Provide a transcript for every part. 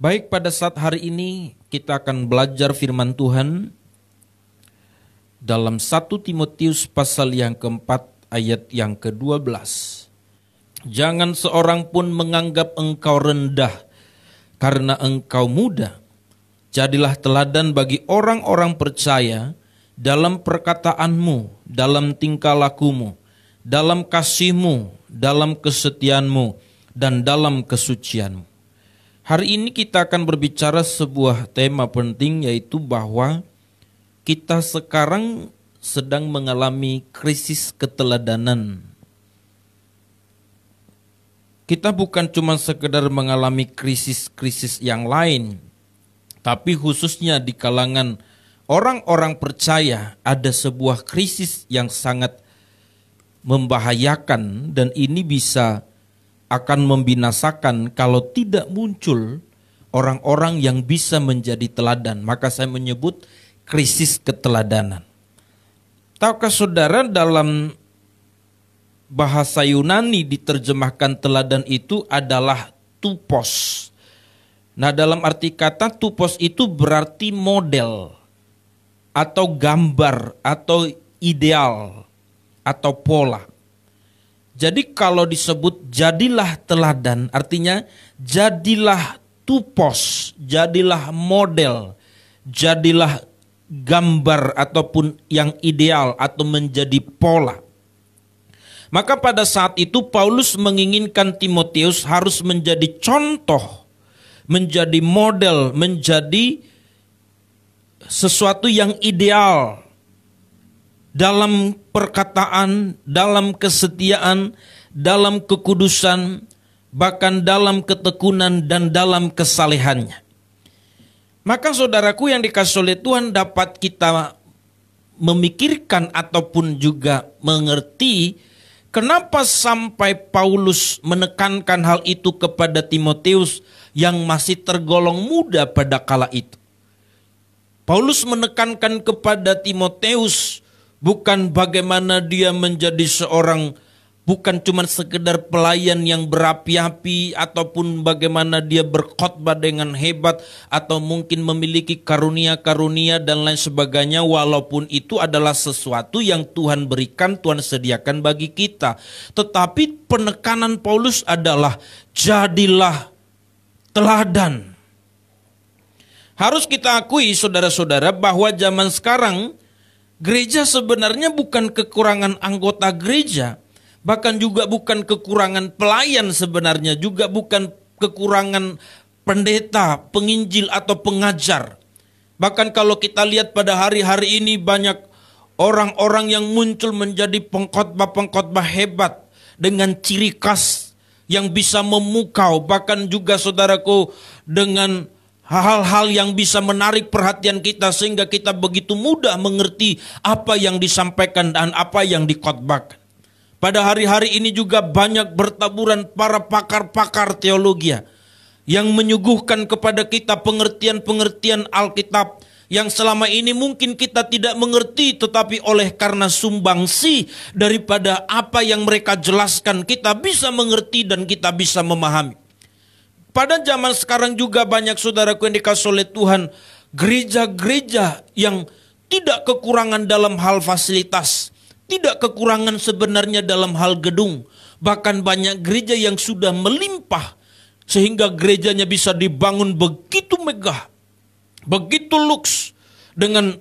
Baik, pada saat hari ini kita akan belajar firman Tuhan dalam 1 Timotius pasal yang keempat ayat yang ke-12. Jangan seorang pun menganggap engkau rendah karena engkau muda. Jadilah teladan bagi orang-orang percaya dalam perkataanmu, dalam tingkah lakumu, dalam kasihmu, dalam kesetiaanmu, dan dalam kesucianmu. Hari ini kita akan berbicara sebuah tema penting, yaitu bahwa kita sekarang sedang mengalami krisis keteladanan. Kita bukan cuma sekedar mengalami krisis-krisis yang lain, tapi khususnya di kalangan orang-orang percaya ada sebuah krisis yang sangat membahayakan, dan ini bisa akan membinasakan kalau tidak muncul orang-orang yang bisa menjadi teladan. Maka saya menyebut krisis keteladanan. Tahukah saudara, dalam bahasa Yunani diterjemahkan teladan itu adalah tupos. Nah, dalam arti kata tupos itu berarti model atau gambar atau ideal atau pola. Jadi kalau disebut jadilah teladan, artinya jadilah tupos, jadilah model, jadilah gambar ataupun yang ideal atau menjadi pola. Maka pada saat itu Paulus menginginkan Timotius harus menjadi contoh, menjadi model, menjadi sesuatu yang ideal dalam perkataan, dalam kesetiaan, dalam kekudusan, bahkan dalam ketekunan dan dalam kesalehannya. Maka saudaraku yang dikasihi oleh Tuhan, dapat kita memikirkan ataupun juga mengerti kenapa sampai Paulus menekankan hal itu kepada Timotius yang masih tergolong muda pada kala itu. Paulus menekankan kepada Timotius bukan bagaimana dia menjadi seorang, bukan cuma sekedar pelayan yang berapi-api, ataupun bagaimana dia berkhotbah dengan hebat, atau mungkin memiliki karunia-karunia dan lain sebagainya, walaupun itu adalah sesuatu yang Tuhan berikan, Tuhan sediakan bagi kita. Tetapi penekanan Paulus adalah jadilah teladan. Harus kita akui saudara-saudara bahwa zaman sekarang gereja sebenarnya bukan kekurangan anggota gereja, bahkan juga bukan kekurangan pelayan sebenarnya, juga bukan kekurangan pendeta, penginjil atau pengajar. Bahkan kalau kita lihat pada hari-hari ini banyak orang-orang yang muncul menjadi pengkhotbah-pengkhotbah hebat dengan ciri khas yang bisa memukau, bahkan juga saudaraku dengan hal-hal yang bisa menarik perhatian kita sehingga kita begitu mudah mengerti apa yang disampaikan dan apa yang dikhotbahkan. Pada hari-hari ini juga banyak bertaburan para pakar-pakar teologi yang menyuguhkan kepada kita pengertian-pengertian Alkitab yang selama ini mungkin kita tidak mengerti, tetapi oleh karena sumbangsi daripada apa yang mereka jelaskan, kita bisa mengerti dan kita bisa memahami. Pada zaman sekarang juga banyak saudaraku yang dikasihi oleh Tuhan, gereja-gereja yang tidak kekurangan dalam hal fasilitas, tidak kekurangan sebenarnya dalam hal gedung. Bahkan banyak gereja yang sudah melimpah sehingga gerejanya bisa dibangun begitu megah, begitu luks, dengan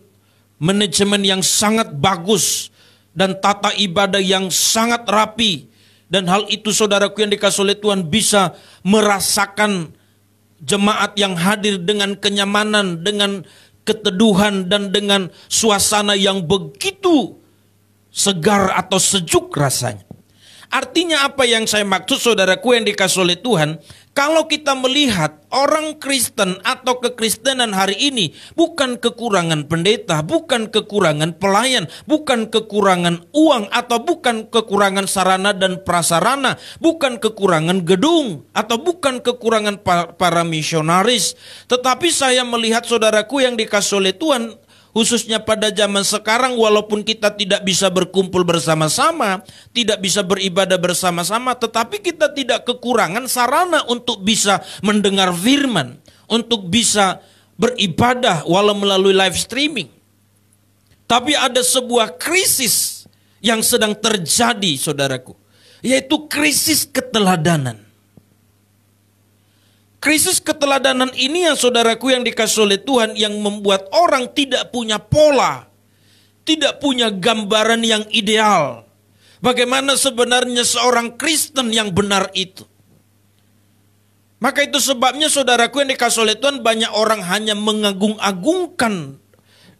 manajemen yang sangat bagus dan tata ibadah yang sangat rapi. Dan hal itu saudaraku yang dikasihi oleh Tuhan bisa merasakan jemaat yang hadir dengan kenyamanan, dengan keteduhan, dan dengan suasana yang begitu segar atau sejuk rasanya. Artinya apa yang saya maksud saudaraku yang dikasihi oleh Tuhan, kalau kita melihat orang Kristen atau kekristenan hari ini bukan kekurangan pendeta, bukan kekurangan pelayan, bukan kekurangan uang, atau bukan kekurangan sarana dan prasarana, bukan kekurangan gedung, atau bukan kekurangan para misionaris. Tetapi saya melihat saudaraku yang dikasihi oleh Tuhan, khususnya pada zaman sekarang, walaupun kita tidak bisa berkumpul bersama-sama, tidak bisa beribadah bersama-sama, tetapi kita tidak kekurangan sarana untuk bisa mendengar firman, untuk bisa beribadah walau melalui live streaming. Tapi ada sebuah krisis yang sedang terjadi, saudaraku, yaitu krisis keteladanan. Krisis keteladanan ini yang saudaraku yang dikasih oleh Tuhan, yang membuat orang tidak punya pola, tidak punya gambaran yang ideal. Bagaimana sebenarnya seorang Kristen yang benar itu. Maka itu sebabnya saudaraku yang dikasih oleh Tuhan, banyak orang hanya mengagung-agungkan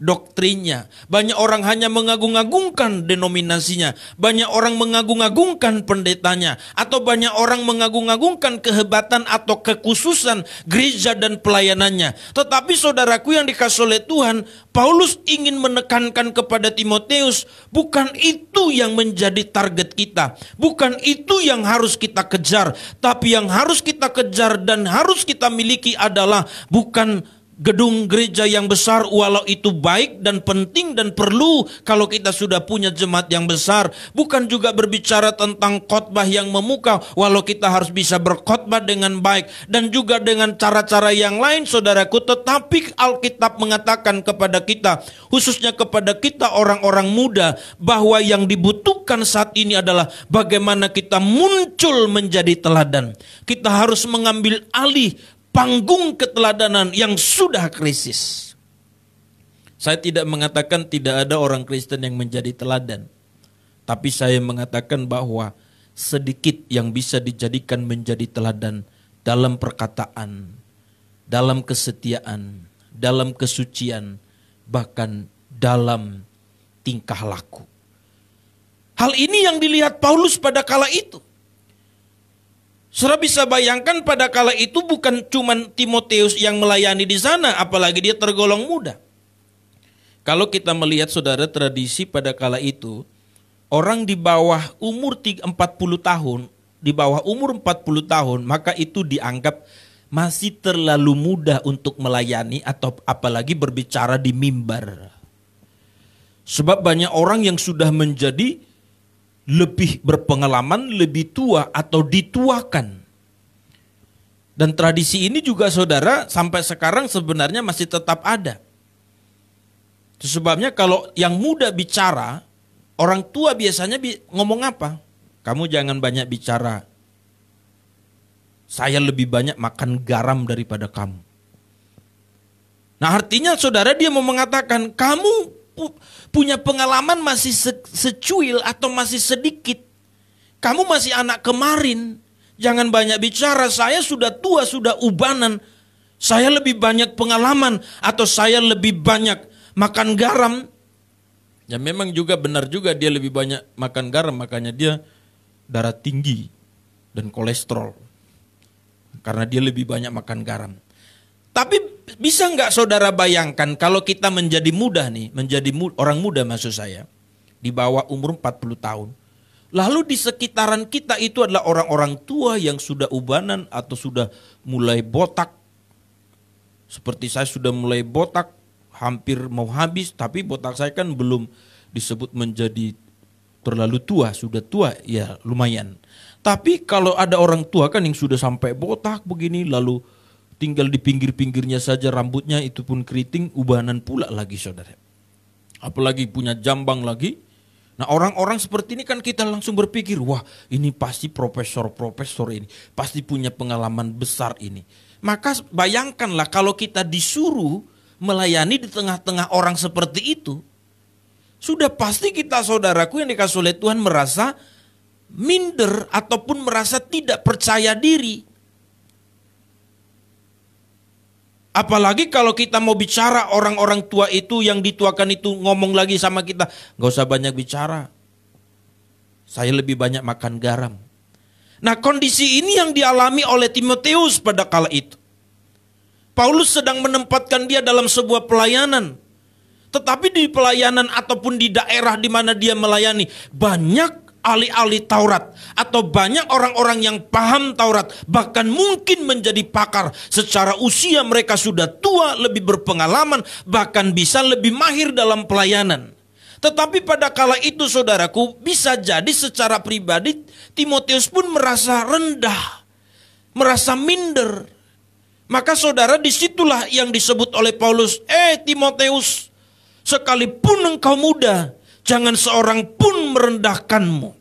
doktrinnya. Banyak orang hanya mengagung-agungkan denominasinya. Banyak orang mengagung-agungkan pendetanya. Atau banyak orang mengagung-agungkan kehebatan atau kekhususan gereja dan pelayanannya. Tetapi saudaraku yang dikasih oleh Tuhan, Paulus ingin menekankan kepada Timotius, bukan itu yang menjadi target kita. Bukan itu yang harus kita kejar. Tapi yang harus kita kejar dan harus kita miliki adalah bukan gedung gereja yang besar, walau itu baik dan penting dan perlu kalau kita sudah punya jemaat yang besar. Bukan juga berbicara tentang khotbah yang memukau, walau kita harus bisa berkhotbah dengan baik dan juga dengan cara-cara yang lain, saudaraku. Tetapi Alkitab mengatakan kepada kita, khususnya kepada kita orang-orang muda, bahwa yang dibutuhkan saat ini adalah bagaimana kita muncul menjadi teladan. Kita harus mengambil alih panggung keteladanan yang sudah krisis. Saya tidak mengatakan tidak ada orang Kristen yang menjadi teladan. Tapi saya mengatakan bahwa sedikit yang bisa dijadikan menjadi teladan dalam perkataan, dalam kesetiaan, dalam kesucian, bahkan dalam tingkah laku. Hal ini yang dilihat Paulus pada kala itu. Saudara bisa bayangkan pada kala itu bukan cuma Timotius yang melayani di sana, apalagi dia tergolong muda. Kalau kita melihat saudara tradisi pada kala itu, orang di bawah umur 40 tahun, di bawah umur 40 tahun, maka itu dianggap masih terlalu muda untuk melayani atau apalagi berbicara di mimbar. Sebab banyak orang yang sudah menjadi lebih berpengalaman, lebih tua atau dituakan. Dan tradisi ini juga saudara sampai sekarang sebenarnya masih tetap ada. Itu sebabnya kalau yang muda bicara, orang tua biasanya ngomong apa? Kamu jangan banyak bicara. Saya lebih banyak makan garam daripada kamu. Nah artinya saudara dia mau mengatakan kamu punya pengalaman masih secuil atau masih sedikit. Kamu masih anak kemarin. Jangan banyak bicara. Saya sudah tua, sudah ubanan. Saya lebih banyak pengalaman atau saya lebih banyak makan garam. Ya memang juga benar juga dia lebih banyak makan garam. Makanya dia darah tinggi dan kolesterol. Karena dia lebih banyak makan garam. Tapi bisa nggak saudara bayangkan kalau kita menjadi muda nih, orang muda maksud saya, di bawah umur 40 tahun. Lalu di sekitaran kita itu adalah orang-orang tua yang sudah ubanan atau sudah mulai botak. Seperti saya sudah mulai botak, hampir mau habis, tapi botak saya kan belum disebut menjadi terlalu tua, sudah tua ya lumayan. Tapi kalau ada orang tua kan yang sudah sampai botak begini, lalu tinggal di pinggir-pinggirnya saja rambutnya itu pun keriting, ubanan pula lagi saudara. Apalagi punya jambang lagi. Nah orang-orang seperti ini kan kita langsung berpikir, wah ini pasti profesor-profesor ini. Pasti punya pengalaman besar ini. Maka bayangkanlah kalau kita disuruh melayani di tengah-tengah orang seperti itu. Sudah pasti kita saudaraku yang dikasih oleh Tuhan merasa minder ataupun merasa tidak percaya diri. Apalagi kalau kita mau bicara orang-orang tua itu yang dituakan itu ngomong lagi sama kita. Gak usah banyak bicara. Saya lebih banyak makan garam. Nah kondisi ini yang dialami oleh Timotius pada kala itu. Paulus sedang menempatkan dia dalam sebuah pelayanan. Tetapi di pelayanan ataupun di daerah di mana dia melayani, banyak ahli-ahli Taurat atau banyak orang-orang yang paham Taurat, bahkan mungkin menjadi pakar. Secara usia mereka sudah tua, lebih berpengalaman, bahkan bisa lebih mahir dalam pelayanan. Tetapi pada kala itu saudaraku, bisa jadi secara pribadi Timotius pun merasa rendah, merasa minder. Maka saudara, disitulah yang disebut oleh Paulus, Timoteus, sekalipun engkau muda, jangan seorang pun merendahkanmu.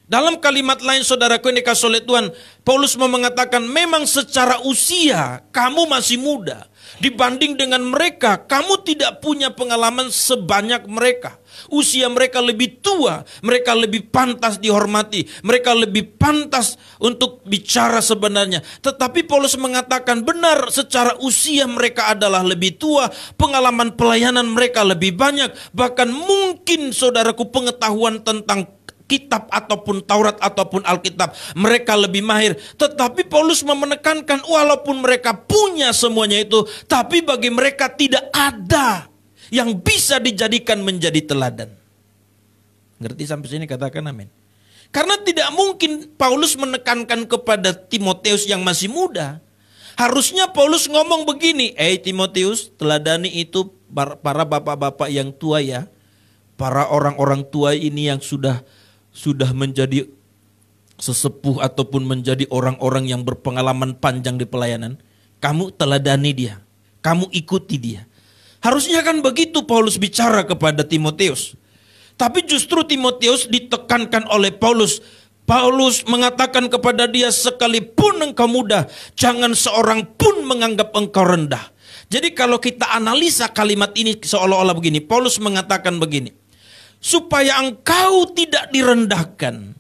Dalam kalimat lain saudaraku yang dikasihi oleh Tuhan, Paulus mau mengatakan memang secara usia kamu masih muda. Dibanding dengan mereka, kamu tidak punya pengalaman sebanyak mereka. Usia mereka lebih tua, mereka lebih pantas dihormati, mereka lebih pantas untuk bicara sebenarnya. Tetapi Paulus mengatakan benar, secara usia mereka adalah lebih tua, pengalaman pelayanan mereka lebih banyak. Bahkan mungkin saudaraku pengetahuan tentang kitab ataupun Taurat ataupun Alkitab mereka lebih mahir. Tetapi Paulus menekankan walaupun mereka punya semuanya itu, tapi bagi mereka tidak ada yang bisa dijadikan menjadi teladan. Ngerti sampai sini? Katakan amin. Karena tidak mungkin Paulus menekankan kepada Timoteus yang masih muda. Harusnya Paulus ngomong begini, Timoteus, teladani itu para bapak-bapak yang tua ya. Para orang-orang tua ini yang sudah menjadi sesepuh ataupun menjadi orang-orang yang berpengalaman panjang di pelayanan. Kamu teladani dia, kamu ikuti dia. Harusnya kan begitu Paulus bicara kepada Timoteus. Tapi justru Timoteus ditekankan oleh Paulus. Paulus mengatakan kepada dia, sekalipun engkau muda, jangan seorang pun menganggap engkau rendah. Jadi kalau kita analisa kalimat ini seolah-olah begini, Paulus mengatakan begini, supaya engkau tidak direndahkan,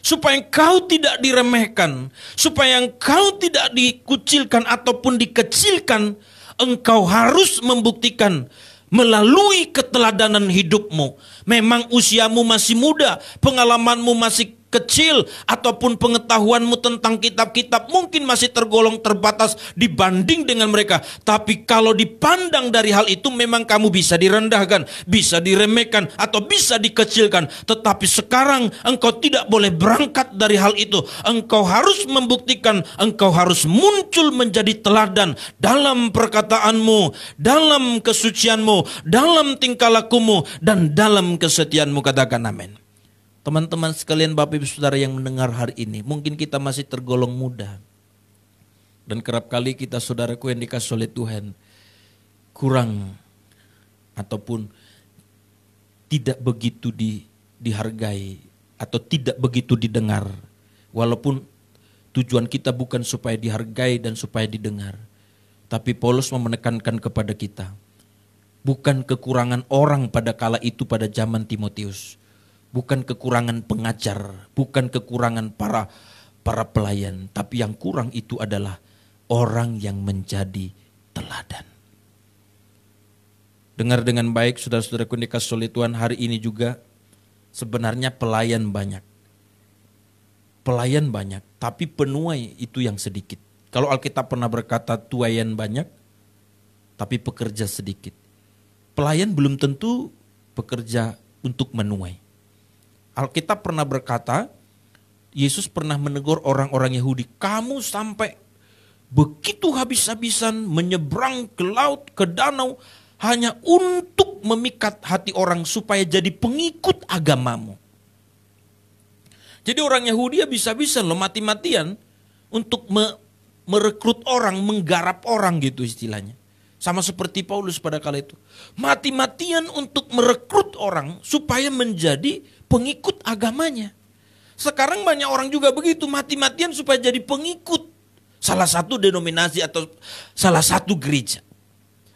supaya engkau tidak diremehkan, supaya engkau tidak dikucilkan ataupun dikecilkan, engkau harus membuktikan melalui keteladanan hidupmu. Memang usiamu masih muda, pengalamanmu masih kecil, ataupun pengetahuanmu tentang kitab-kitab mungkin masih tergolong terbatas dibanding dengan mereka. Tapi kalau dipandang dari hal itu, memang kamu bisa direndahkan, bisa diremehkan, atau bisa dikecilkan. Tetapi sekarang engkau tidak boleh berangkat dari hal itu. Engkau harus membuktikan, engkau harus muncul menjadi teladan dalam perkataanmu, dalam kesucianmu, dalam tingkah lakumu, dan dalam kesetiaanmu. Katakan amin. Teman-teman sekalian, Bapak Ibu Saudara yang mendengar hari ini, mungkin kita masih tergolong muda. Dan kerap kali kita, saudaraku yang dikasihi oleh Tuhan, kurang ataupun tidak begitu dihargai atau tidak begitu didengar. Walaupun tujuan kita bukan supaya dihargai dan supaya didengar. Tapi Paulus menekankan kepada kita, bukan kekurangan orang pada kala itu pada zaman Timoteus. Bukan kekurangan pengajar, bukan kekurangan para pelayan, tapi yang kurang itu adalah orang yang menjadi teladan. Dengar dengan baik saudara-saudaraku yang dikasihi oleh Tuhan, hari ini juga sebenarnya pelayan banyak. Pelayan banyak, tapi penuai itu yang sedikit. Kalau Alkitab pernah berkata tuayan banyak, tapi pekerja sedikit. Pelayan belum tentu bekerja untuk menuai. Alkitab pernah berkata, Yesus pernah menegur orang-orang Yahudi, kamu sampai begitu habis-habisan menyeberang ke laut, ke danau, hanya untuk memikat hati orang supaya jadi pengikut agamamu. Jadi orang Yahudi habis-habisan loh, mati-matian untuk merekrut orang, menggarap orang gitu istilahnya. Sama seperti Paulus pada kala itu. Mati-matian untuk merekrut orang supaya menjadi pengikut agamanya. Sekarang banyak orang juga begitu, mati-matian supaya jadi pengikut salah satu denominasi atau salah satu gereja.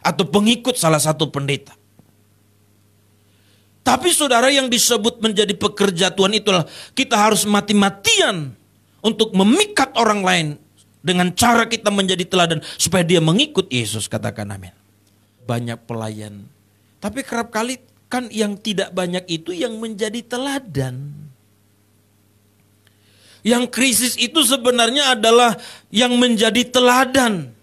Atau pengikut salah satu pendeta. Tapi saudara, yang disebut menjadi pekerja Tuhan itulah kita harus mati-matian untuk memikat orang lain. Dengan cara kita menjadi teladan supaya dia mengikut Yesus. Katakan amin. Banyak pelayan. Tapi kerap kali kan yang tidak banyak itu yang menjadi teladan. Yang krisis itu sebenarnya adalah yang menjadi teladan.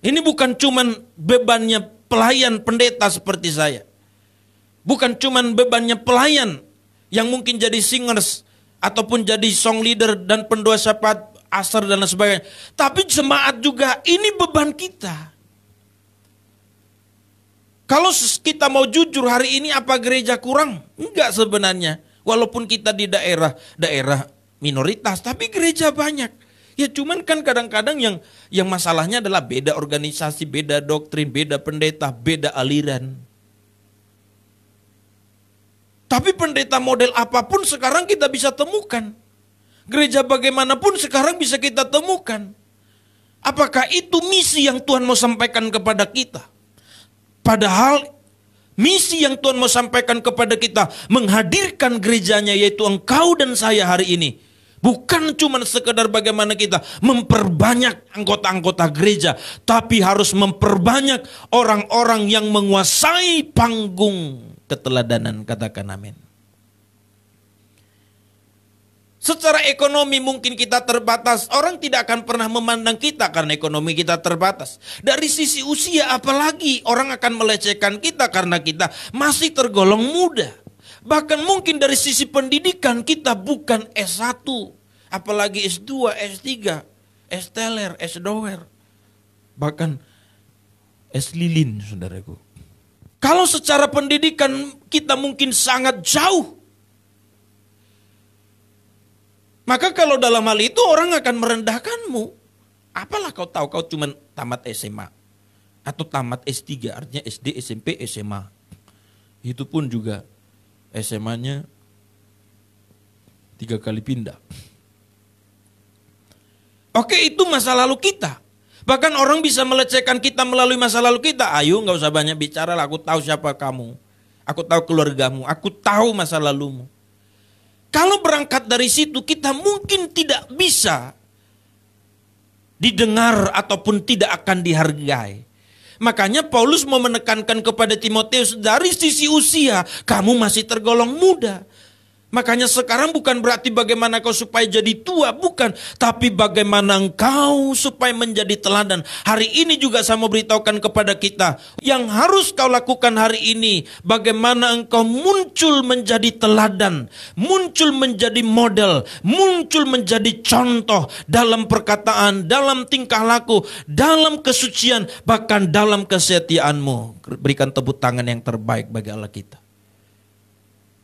Ini bukan cuman bebannya pelayan pendeta seperti saya. Bukan cuman bebannya pelayan yang mungkin jadi singers ataupun jadi song leader dan pendoa syafaat asar dan lain sebagainya. Tapi jemaat juga, ini beban kita. Kalau kita mau jujur hari ini, apa gereja kurang? Enggak sebenarnya. Walaupun kita di daerah minoritas, tapi gereja banyak. Ya cuman kan kadang-kadang yang masalahnya adalah beda organisasi, beda doktrin, beda pendeta, beda aliran. Tapi pendeta model apapun sekarang kita bisa temukan. Gereja bagaimanapun sekarang bisa kita temukan. Apakah itu misi yang Tuhan mau sampaikan kepada kita? Padahal misi yang Tuhan mau sampaikan kepada kita menghadirkan gerejanya, yaitu engkau dan saya hari ini. Bukan cuma sekedar bagaimana kita memperbanyak anggota-anggota gereja, tapi harus memperbanyak orang-orang yang menguasai panggung keteladanan. Katakan amin. Secara ekonomi mungkin kita terbatas. Orang tidak akan pernah memandang kita karena ekonomi kita terbatas. Dari sisi usia apalagi orang akan melecehkan kita karena kita masih tergolong muda. Bahkan mungkin dari sisi pendidikan kita bukan S1. Apalagi S2, S3, S-teler, S-dower. Bahkan S-lilin, saudaraku. Kalau secara pendidikan kita mungkin sangat jauh. Maka kalau dalam hal itu orang akan merendahkanmu. Apalah kau tahu, kau cuma tamat SMA. Atau tamat S3, artinya SD, SMP, SMA. Itu pun juga SMA-nya 3 kali pindah. Oke, itu masa lalu kita. Bahkan orang bisa melecehkan kita melalui masa lalu kita. Ayo gak usah banyak bicara lah, aku tahu siapa kamu. Aku tahu keluargamu, aku tahu masa lalumu. Kalau berangkat dari situ kita mungkin tidak bisa didengar ataupun tidak akan dihargai. Makanya Paulus mau menekankan kepada Timotius, dari sisi usia kamu masih tergolong muda. Makanya sekarang bukan berarti bagaimana kau supaya jadi tua, bukan. Tapi bagaimana engkau supaya menjadi teladan. Hari ini juga saya mau beritahukan kepada kita. Yang harus kau lakukan hari ini, bagaimana engkau muncul menjadi teladan. Muncul menjadi model. Muncul menjadi contoh dalam perkataan, dalam tingkah laku, dalam kesucian, bahkan dalam kesetiaanmu. Berikan tepuk tangan yang terbaik bagi Allah kita.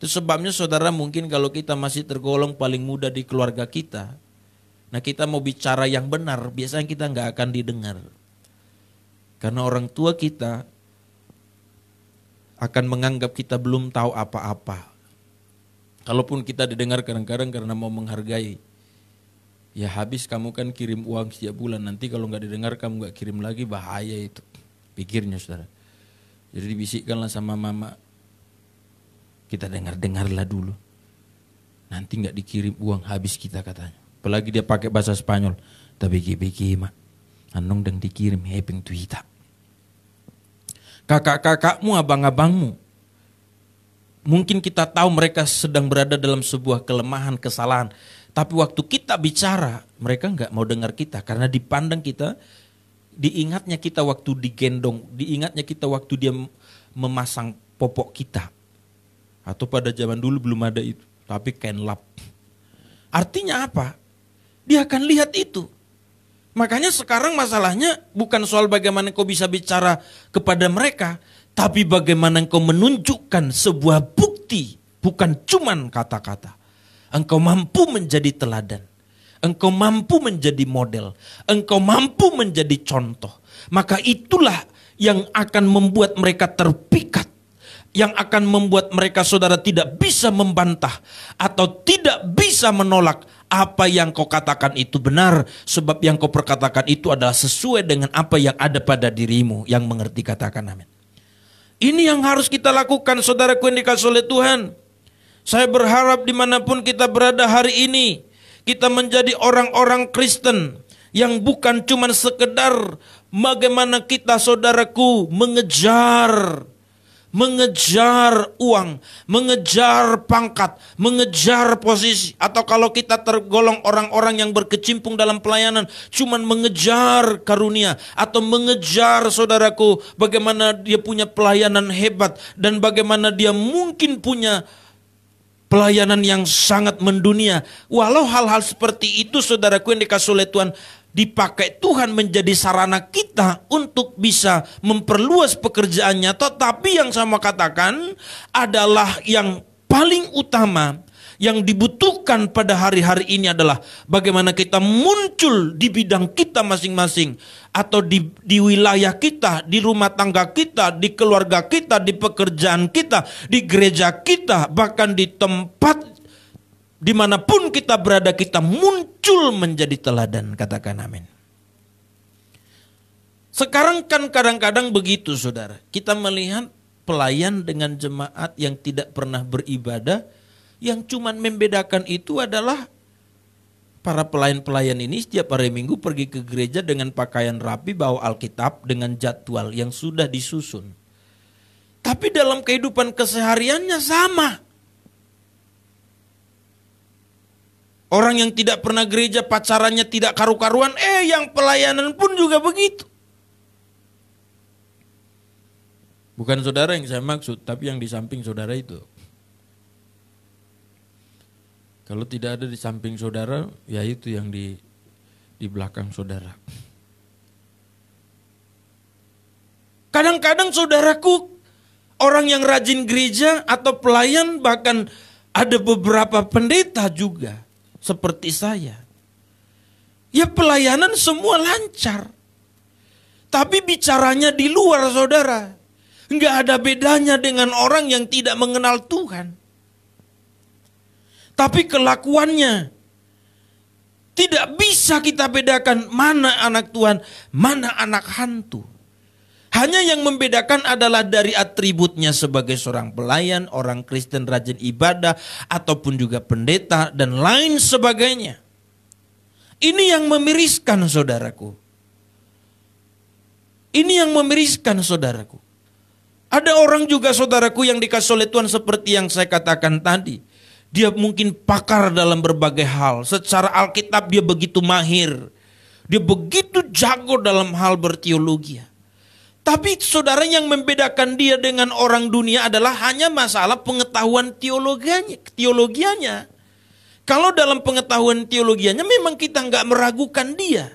Itu sebabnya saudara, mungkin kalau kita masih tergolong paling muda di keluarga kita, nah kita mau bicara yang benar, biasanya kita nggak akan didengar. Karena orang tua kita akan menganggap kita belum tahu apa-apa. Kalaupun kita didengar kadang-kadang karena mau menghargai, ya habis kamu kan kirim uang setiap bulan, nanti kalau nggak didengar kamu nggak kirim lagi, bahaya itu. Pikirnya saudara. Jadi dibisikkanlah sama mama, kita dengarlah dulu. Nanti nggak dikirim uang, habis kita katanya. Apalagi dia pakai bahasa Spanyol. Tapi beki mak, anong dang dikirim hepeng tuita. Kakak-kakakmu, abang-abangmu, mungkin kita tahu mereka sedang berada dalam sebuah kelemahan, kesalahan. Tapi waktu kita bicara, mereka nggak mau dengar kita. Karena dipandang kita, diingatnya kita waktu digendong, diingatnya kita waktu dia memasang popok kita. Atau pada zaman dulu belum ada itu, tapi kain lap. Artinya apa? Dia akan lihat itu. Makanya sekarang masalahnya bukan soal bagaimana kau bisa bicara kepada mereka, tapi bagaimana engkau menunjukkan sebuah bukti, bukan cuman kata-kata. Engkau mampu menjadi teladan. Engkau mampu menjadi model. Engkau mampu menjadi contoh. Maka itulah yang akan membuat mereka terpikat. Yang akan membuat mereka saudara tidak bisa membantah atau tidak bisa menolak apa yang kau katakan itu benar. Sebab yang kau perkatakan itu adalah sesuai dengan apa yang ada pada dirimu. Yang mengerti katakan amin. Ini yang harus kita lakukan saudaraku yang dikasihi oleh Tuhan. Saya berharap dimanapun kita berada hari ini, kita menjadi orang-orang Kristen yang bukan cuma sekedar bagaimana kita saudaraku mengejar uang, mengejar pangkat, mengejar posisi. Atau kalau kita tergolong orang-orang yang berkecimpung dalam pelayanan, cuman mengejar karunia. Atau mengejar saudaraku bagaimana dia punya pelayanan hebat. Dan bagaimana dia mungkin punya pelayanan yang sangat mendunia. Walau hal-hal seperti itu saudaraku yang dikasihi oleh Tuhan, dipakai Tuhan menjadi sarana kita untuk bisa memperluas pekerjaannya. Tetapi yang saya mau katakan adalah yang paling utama, Yang dibutuhkan pada hari-hari ini adalah bagaimana kita muncul di bidang kita masing-masing. Atau di wilayah kita, di rumah tangga kita, di keluarga kita, di pekerjaan kita, di gereja kita. Bahkan di tempat dimanapun kita berada, kita muncul menjadi teladan. Katakan amin. Sekarang kan kadang-kadang begitu saudara. Kita melihat pelayan dengan jemaat yang tidak pernah beribadah. Yang cuman membedakan itu adalah para pelayan-pelayan ini setiap hari Minggu pergi ke gereja dengan pakaian rapi, bawa Alkitab dengan jadwal yang sudah disusun. Tapi dalam kehidupan kesehariannya sama. Orang yang tidak pernah gereja pacarannya tidak karu-karuan, yang pelayanan pun juga begitu. Bukan saudara yang saya maksud, tapi yang di samping saudara itu. Kalau tidak ada di samping saudara, ya itu yang di belakang saudara. Kadang-kadang saudaraku, orang yang rajin gereja atau pelayan, bahkan ada beberapa pendeta juga seperti saya. Ya pelayanan semua lancar. Tapi bicaranya di luar saudara. Enggak ada bedanya dengan orang yang tidak mengenal Tuhan. Tapi kelakuannya tidak bisa kita bedakan mana anak Tuhan, mana anak hantu. Hanya yang membedakan adalah dari atributnya sebagai seorang pelayan, orang Kristen rajin ibadah, ataupun juga pendeta dan lain sebagainya. Ini yang memiriskan saudaraku. Ini yang memiriskan saudaraku. Ada orang juga saudaraku yang dikasih oleh Tuhan seperti yang saya katakan tadi. Dia mungkin pakar dalam berbagai hal. Secara Alkitab dia begitu mahir. Dia begitu jago dalam hal berteologi. Tapi saudara, yang membedakan dia dengan orang dunia adalah hanya masalah pengetahuan teologianya. Kalau dalam pengetahuan teologianya memang kita nggak meragukan dia.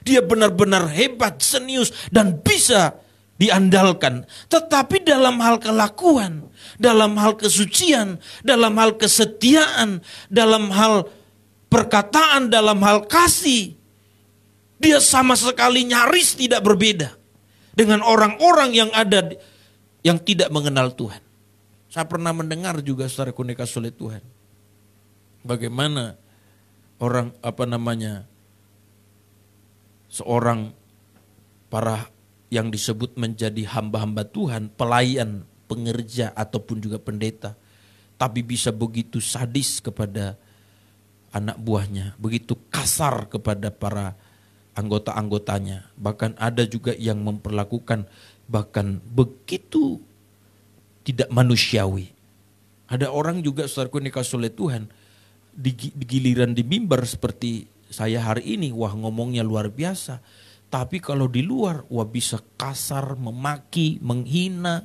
Dia benar-benar hebat, senius, dan bisa diandalkan. Tetapi dalam hal kelakuan, dalam hal kesucian, dalam hal kesetiaan, dalam hal perkataan, dalam hal kasih, dia sama sekali nyaris tidak berbeda dengan orang-orang yang ada yang tidak mengenal Tuhan. Saya pernah mendengar juga secara konekas oleh Tuhan, bagaimana orang seorang para yang disebut menjadi hamba-hamba Tuhan, pelayan, pengerja ataupun juga pendeta, tapi bisa begitu sadis kepada anak buahnya, begitu kasar kepada para anggota-anggotanya. Bahkan ada juga yang memperlakukan bahkan begitu tidak manusiawi. Ada orang juga saudaraku dikasih oleh Tuhan, di giliran di mimbar seperti saya hari ini, wah ngomongnya luar biasa. Tapi kalau di luar, wah bisa kasar, memaki, menghina.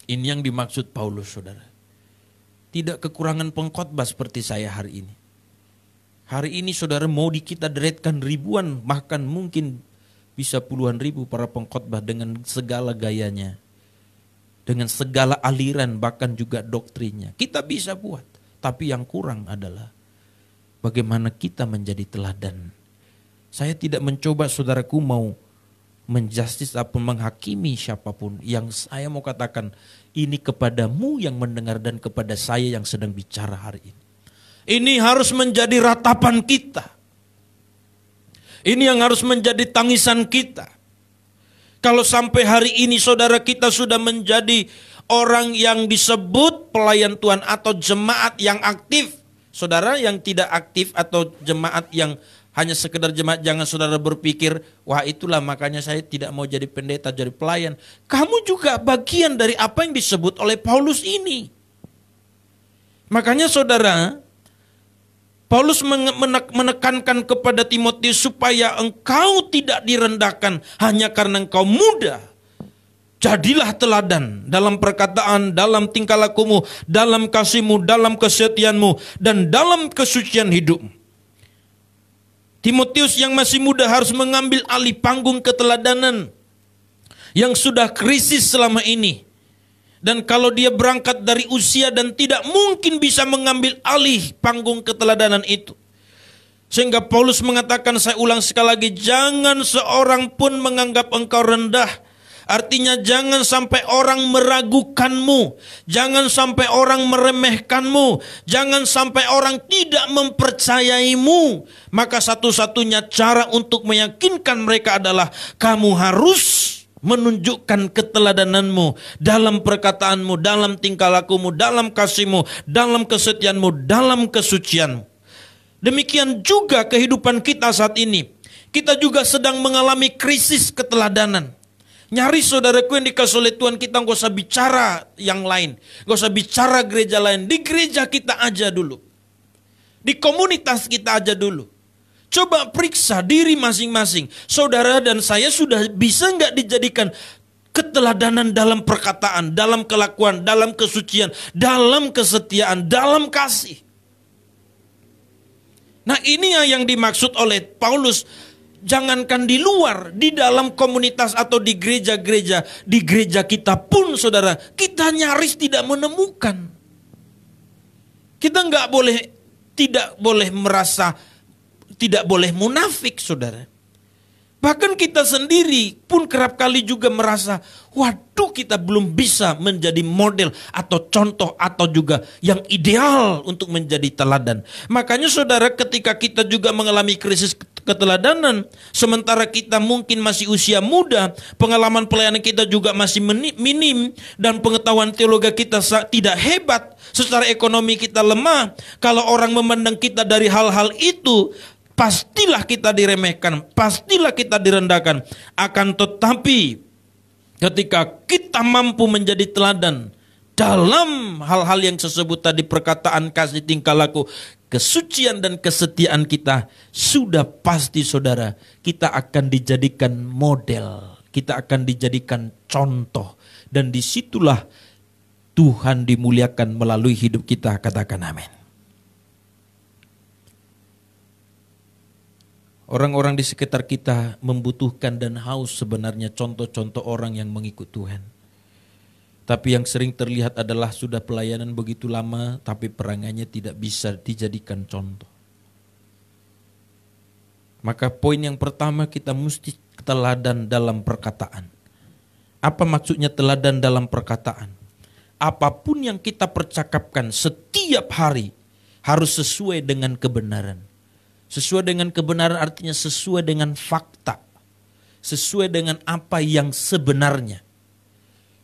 Ini yang dimaksud Paulus, saudara. Tidak kekurangan pengkhotbah seperti saya hari ini. Hari ini saudara, mau kita deretkan ribuan, bahkan mungkin bisa puluhan ribu para pengkhotbah dengan segala gayanya. Dengan segala aliran, bahkan juga doktrinnya. Kita bisa buat. Tapi yang kurang adalah bagaimana kita menjadi teladan. Saya tidak mencoba saudaraku mau menjustis atau menghakimi siapapun. Yang saya mau katakan ini kepadamu yang mendengar dan kepada saya yang sedang bicara hari ini. Ini harus menjadi ratapan kita. Ini yang harus menjadi tangisan kita. Kalau sampai hari ini saudara kita sudah menjadi orang yang disebut pelayan Tuhan atau jemaat yang aktif. Saudara yang tidak aktif atau jemaat yang hanya sekedar jemaat, jangan saudara berpikir, wah itulah makanya saya tidak mau jadi pendeta, jadi pelayan. Kamu juga bagian dari apa yang disebut oleh Paulus ini. Makanya saudara, Paulus menekankan kepada Timotius supaya engkau tidak direndahkan hanya karena engkau muda. Jadilah teladan dalam perkataan, dalam tingkah lakumu, dalam kasihmu, dalam kesetiaanmu, dan dalam kesucian hidupmu. Timotius yang masih muda harus mengambil alih panggung keteladanan yang sudah krisis selama ini. Dan kalau dia berangkat dari usia dan tidak mungkin bisa mengambil alih panggung keteladanan itu. Sehingga Paulus mengatakan, saya ulang sekali lagi, jangan seorang pun menganggap engkau rendah. Artinya jangan sampai orang meragukanmu. Jangan sampai orang meremehkanmu. Jangan sampai orang tidak mempercayaimu. Maka satu-satunya cara untuk meyakinkan mereka adalah kamu harus menunjukkan keteladananmu dalam perkataanmu, dalam tingkah lakumu, dalam kasihmu, dalam kesetiaanmu, dalam kesucianmu. Demikian juga kehidupan kita saat ini. Kita juga sedang mengalami krisis keteladanan. Nyaris saudaraku yang dikasih oleh Tuhan, kita gak usah bicara yang lain. Gak usah bicara gereja lain. Di gereja kita aja dulu. Di komunitas kita aja dulu. Coba periksa diri masing-masing. Saudara dan saya sudah bisa gak dijadikan keteladanan dalam perkataan, dalam kelakuan, dalam kesucian, dalam kesetiaan, dalam kasih. Nah ini yang dimaksud oleh Paulus. Jangankan di luar, di dalam komunitas atau di gereja-gereja, di gereja kita pun saudara, kita nyaris tidak menemukan. Kita tidak boleh merasa, tidak boleh munafik saudara. Bahkan kita sendiri pun kerap kali juga merasa, waduh kita belum bisa menjadi model atau contoh atau juga yang ideal untuk menjadi teladan. Makanya saudara, ketika kita juga mengalami krisis keteladanan, sementara kita mungkin masih usia muda, pengalaman pelayanan kita juga masih minim, dan pengetahuan teologi kita tidak hebat, secara ekonomi kita lemah. Kalau orang memandang kita dari hal-hal itu, pastilah kita diremehkan, pastilah kita direndahkan. Akan tetapi ketika kita mampu menjadi teladan dalam hal-hal yang tersebut tadi, perkataan, kasih, tingkah laku, kesucian dan kesetiaan kita, sudah pasti saudara, kita akan dijadikan model, kita akan dijadikan contoh, dan disitulah Tuhan dimuliakan melalui hidup kita. Katakan amin. Orang-orang di sekitar kita membutuhkan dan haus sebenarnya contoh-contoh orang yang mengikut Tuhan. Tapi yang sering terlihat adalah sudah pelayanan begitu lama, tapi perangannya tidak bisa dijadikan contoh. Maka poin yang pertama, kita mesti teladan dalam perkataan. Apa maksudnya teladan dalam perkataan? Apapun yang kita percakapkan setiap hari harus sesuai dengan kebenaran. Sesuai dengan kebenaran artinya sesuai dengan fakta. Sesuai dengan apa yang sebenarnya.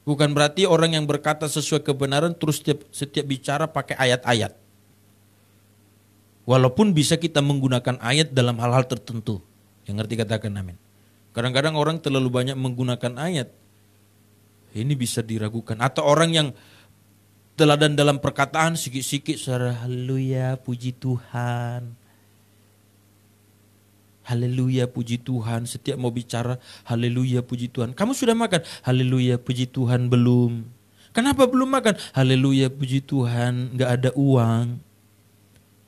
Bukan berarti orang yang berkata sesuai kebenaran terus setiap bicara pakai ayat-ayat. Walaupun bisa kita menggunakan ayat dalam hal-hal tertentu. Yang ngerti katakan amin. Kadang-kadang orang terlalu banyak menggunakan ayat. Ini bisa diragukan. Atau orang yang teladan dalam perkataan sikit-sikit saudara, haleluya, puji Tuhan. Haleluya, puji Tuhan. Setiap mau bicara, haleluya, puji Tuhan. Kamu sudah makan? Haleluya, puji Tuhan. Belum. Kenapa belum makan? Haleluya, puji Tuhan. Gak ada uang.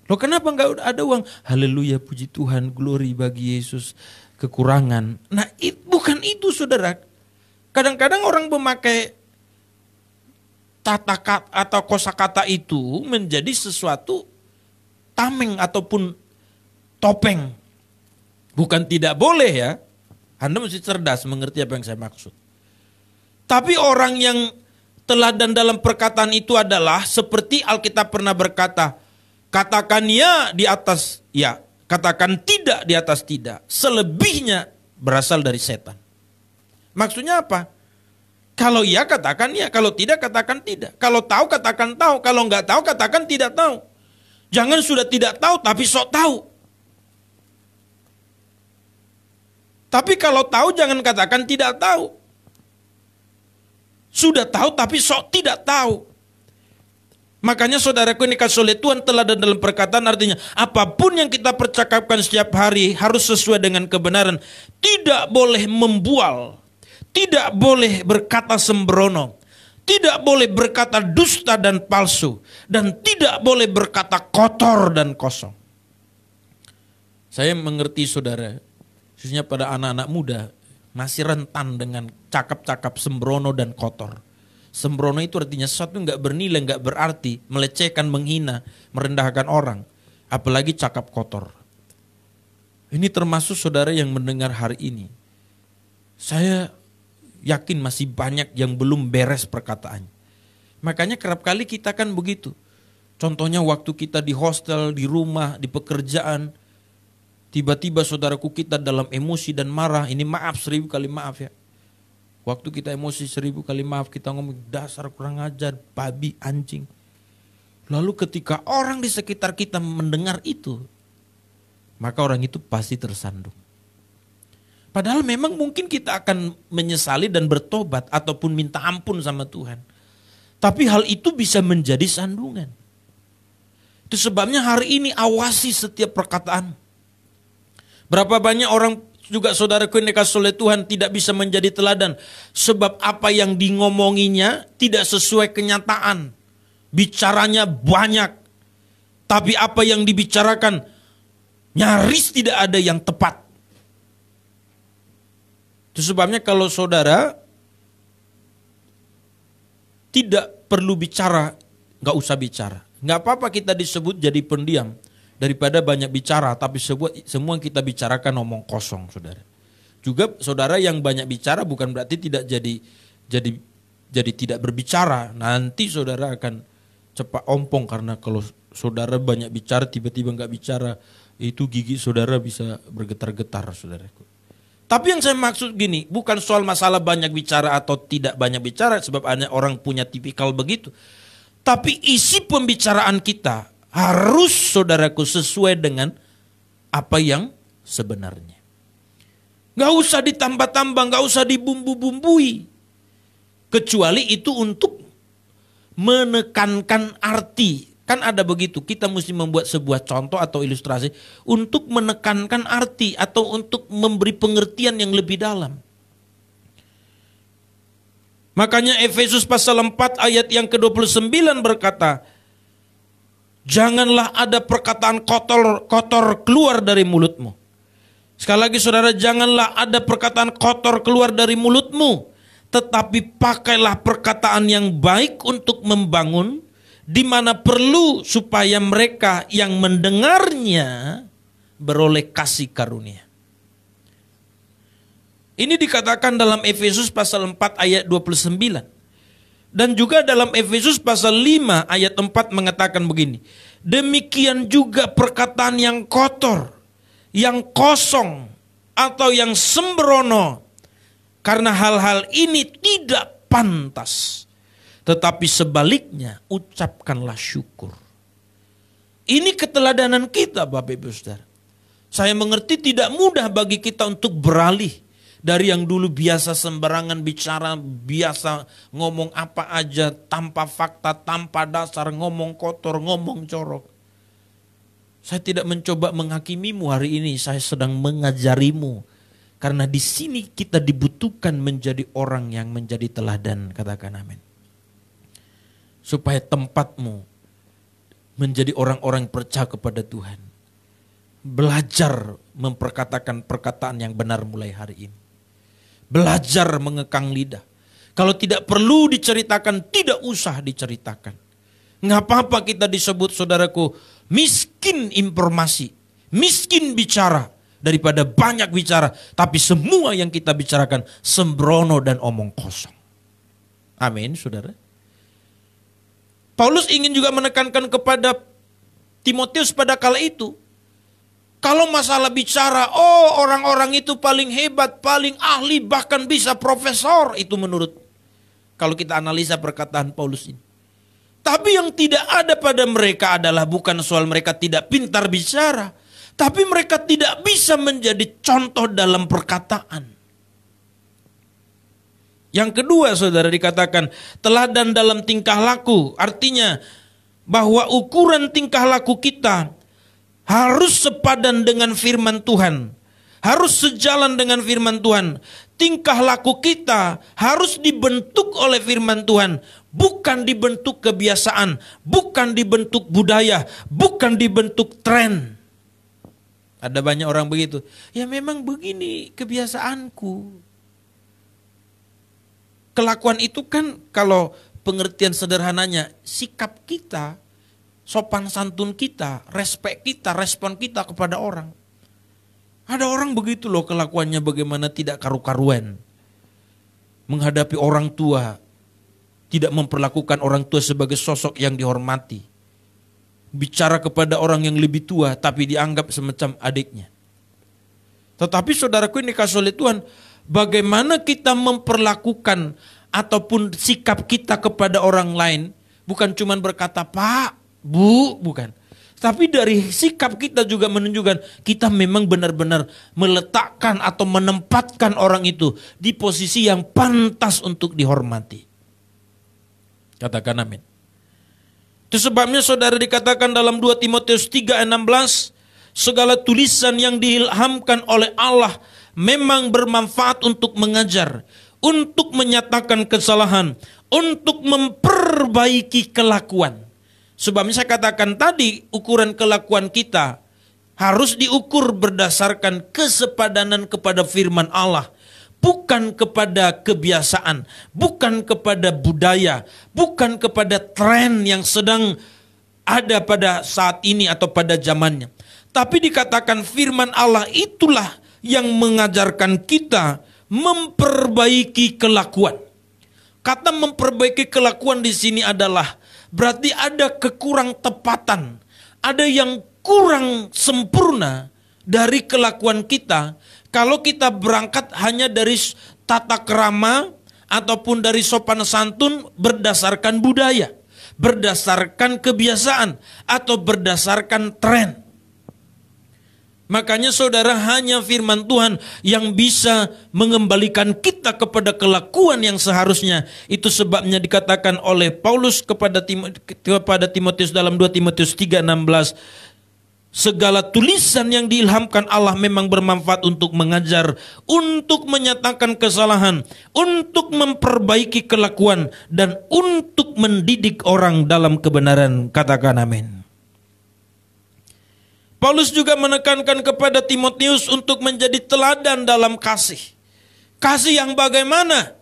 Loh kenapa gak ada uang? Haleluya, puji Tuhan. Glory bagi Yesus. Kekurangan. Nah bukan itu saudara. Kadang-kadang orang memakai tata kata atau kosakata itu menjadi sesuatu tameng ataupun topeng. Bukan tidak boleh ya. Anda mesti cerdas mengerti apa yang saya maksud. Tapi orang yang teladan dalam perkataan itu adalah seperti Alkitab pernah berkata, katakan ya di atas ya, katakan tidak di atas tidak. Selebihnya berasal dari setan. Maksudnya apa? Kalau ya katakan ya, kalau tidak katakan tidak. Kalau tahu katakan tahu, kalau nggak tahu katakan tidak tahu. Jangan sudah tidak tahu tapi sok tahu. Tapi kalau tahu jangan katakan tidak tahu. Sudah tahu tapi sok tidak tahu. Makanya saudaraku ini dikasih oleh Tuhan, teladan dalam perkataan artinya apapun yang kita percakapkan setiap hari harus sesuai dengan kebenaran. Tidak boleh membual. Tidak boleh berkata sembrono. Tidak boleh berkata dusta dan palsu. Dan tidak boleh berkata kotor dan kosong. Saya mengerti saudara, khususnya pada anak-anak muda, masih rentan dengan cakap-cakap sembrono dan kotor. Sembrono itu artinya sesuatu nggak bernilai, nggak berarti, melecehkan, menghina, merendahkan orang, apalagi cakap kotor. Ini termasuk saudara yang mendengar hari ini. Saya yakin masih banyak yang belum beres perkataannya. Makanya kerap kali kita kan begitu. Contohnya waktu kita di hostel, di rumah, di pekerjaan, tiba-tiba saudaraku kita dalam emosi dan marah, ini maaf 1000 kali maaf ya. Waktu kita emosi 1000 kali maaf, kita ngomong dasar kurang ajar, babi, anjing. Lalu ketika orang di sekitar kita mendengar itu, maka orang itu pasti tersandung. Padahal memang mungkin kita akan menyesali dan bertobat ataupun minta ampun sama Tuhan. Tapi hal itu bisa menjadi sandungan. Itu sebabnya hari ini awasi setiap perkataan. Berapa banyak orang juga saudaraku yang dikasih oleh Tuhan tidak bisa menjadi teladan. Sebab apa yang di ngomonginya tidak sesuai kenyataan. Bicaranya banyak. Tapi apa yang dibicarakan nyaris tidak ada yang tepat. Itu sebabnya kalau saudara tidak perlu bicara, gak usah bicara. Gak apa-apa kita disebut jadi pendiam. Daripada banyak bicara, tapi semua yang kita bicarakan omong kosong, saudara. Juga saudara yang banyak bicara bukan berarti tidak jadi tidak berbicara. Nanti saudara akan cepat ompong karena kalau saudara banyak bicara tiba-tiba nggak bicara, itu gigi saudara bisa bergetar-getar, saudaraku. Tapi yang saya maksud gini, bukan soal masalah banyak bicara atau tidak banyak bicara, sebab ada orang punya tipikal begitu. Tapi isi pembicaraan kita harus saudaraku sesuai dengan apa yang sebenarnya. Gak usah ditambah-tambah, gak usah dibumbu-bumbui. Kecuali itu untuk menekankan arti. Kan ada begitu, kita mesti membuat sebuah contoh atau ilustrasi untuk menekankan arti atau untuk memberi pengertian yang lebih dalam. Makanya Efesus pasal 4 ayat yang ke-29 berkata, janganlah ada perkataan kotor keluar dari mulutmu. Sekali lagi saudara, janganlah ada perkataan kotor keluar dari mulutmu. Tetapi pakailah perkataan yang baik untuk membangun, di mana perlu supaya mereka yang mendengarnya beroleh kasih karunia. Ini dikatakan dalam Efesus pasal 4 ayat 29. Dan juga dalam Efesus pasal 5 ayat 4 mengatakan begini. Demikian juga perkataan yang kotor, yang kosong, atau yang sembrono. Karena hal-hal ini tidak pantas. Tetapi sebaliknya ucapkanlah syukur. Ini keteladanan kita Bapak Ibu Saudara. Saya mengerti tidak mudah bagi kita untuk beralih. Dari yang dulu biasa sembarangan bicara, biasa ngomong apa aja, tanpa fakta, tanpa dasar, ngomong kotor, ngomong corok. Saya tidak mencoba menghakimimu hari ini, saya sedang mengajarimu. Karena di sini kita dibutuhkan menjadi orang yang menjadi teladan, katakan amin. Supaya tempatmu menjadi orang-orang yang percaya kepada Tuhan. Belajar memperkatakan perkataan yang benar mulai hari ini. Belajar mengekang lidah. Kalau tidak perlu diceritakan, tidak usah diceritakan. Nggak apa-apa kita disebut saudaraku miskin informasi, miskin bicara daripada banyak bicara. Tapi semua yang kita bicarakan sembrono dan omong kosong. Amin saudara. Paulus ingin juga menekankan kepada Timotius pada kala itu. Kalau masalah bicara, oh orang-orang itu paling hebat, paling ahli, bahkan bisa profesor. Itu menurut, kalau kita analisa perkataan Paulus ini. Tapi yang tidak ada pada mereka adalah bukan soal mereka tidak pintar bicara. Tapi mereka tidak bisa menjadi contoh dalam perkataan. Yang kedua saudara dikatakan, teladan dalam tingkah laku. Artinya bahwa ukuran tingkah laku kita harus sepadan dengan firman Tuhan. Harus sejalan dengan firman Tuhan. Tingkah laku kita harus dibentuk oleh firman Tuhan. Bukan dibentuk kebiasaan. Bukan dibentuk budaya. Bukan dibentuk tren. Ada banyak orang begitu. Ya memang begini kebiasaanku. Kelakuan itu kan kalau pengertian sederhananya, sikap kita, sopan santun kita, respek kita, respon kita kepada orang. Ada orang begitu loh kelakuannya bagaimana tidak karu-karuan. Menghadapi orang tua, tidak memperlakukan orang tua sebagai sosok yang dihormati. Bicara kepada orang yang lebih tua tapi dianggap semacam adiknya. Tetapi saudaraku ini kasih oleh Tuhan, bagaimana kita memperlakukan ataupun sikap kita kepada orang lain, bukan cuma berkata Pak, Bu, bukan. Tapi dari sikap kita juga menunjukkan kita memang benar-benar meletakkan atau menempatkan orang itu di posisi yang pantas untuk dihormati. Katakan amin. Itu sebabnya saudara dikatakan dalam 2 Timotius 3:16, segala tulisan yang diilhamkan oleh Allah memang bermanfaat untuk mengajar, untuk menyatakan kesalahan, untuk memperbaiki kelakuan. Sebabnya saya katakan tadi, ukuran kelakuan kita harus diukur berdasarkan kesepadanan kepada firman Allah. Bukan kepada kebiasaan, bukan kepada budaya, bukan kepada tren yang sedang ada pada saat ini atau pada zamannya. Tapi dikatakan firman Allah itulah yang mengajarkan kita memperbaiki kelakuan. Kata memperbaiki kelakuan di sini adalah berarti ada kekurang tepatan, ada yang kurang sempurna dari kelakuan kita. Kalau kita berangkat hanya dari tata krama ataupun dari sopan santun berdasarkan budaya, berdasarkan kebiasaan atau berdasarkan tren. Makanya saudara, hanya firman Tuhan yang bisa mengembalikan kita kepada kelakuan yang seharusnya. Itu sebabnya dikatakan oleh Paulus kepada Timotius dalam 2 Timotius 3:16. Segala tulisan yang diilhamkan Allah memang bermanfaat untuk mengajar, untuk menyatakan kesalahan, untuk memperbaiki kelakuan, dan untuk mendidik orang dalam kebenaran. Katakan amin. Paulus juga menekankan kepada Timotius untuk menjadi teladan dalam kasih. Kasih yang bagaimana?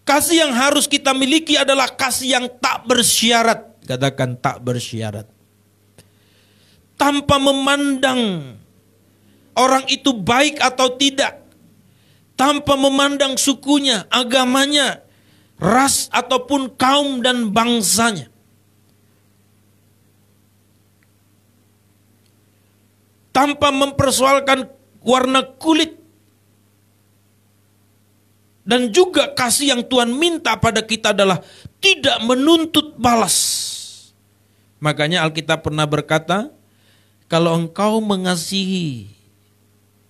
Kasih yang harus kita miliki adalah kasih yang tak bersyarat. Katakan tak bersyarat. Tanpa memandang orang itu baik atau tidak. Tanpa memandang sukunya, agamanya, ras ataupun kaum dan bangsanya. Tanpa mempersoalkan warna kulit. Dan juga kasih yang Tuhan minta pada kita adalah tidak menuntut balas. Makanya Alkitab pernah berkata, kalau engkau mengasihi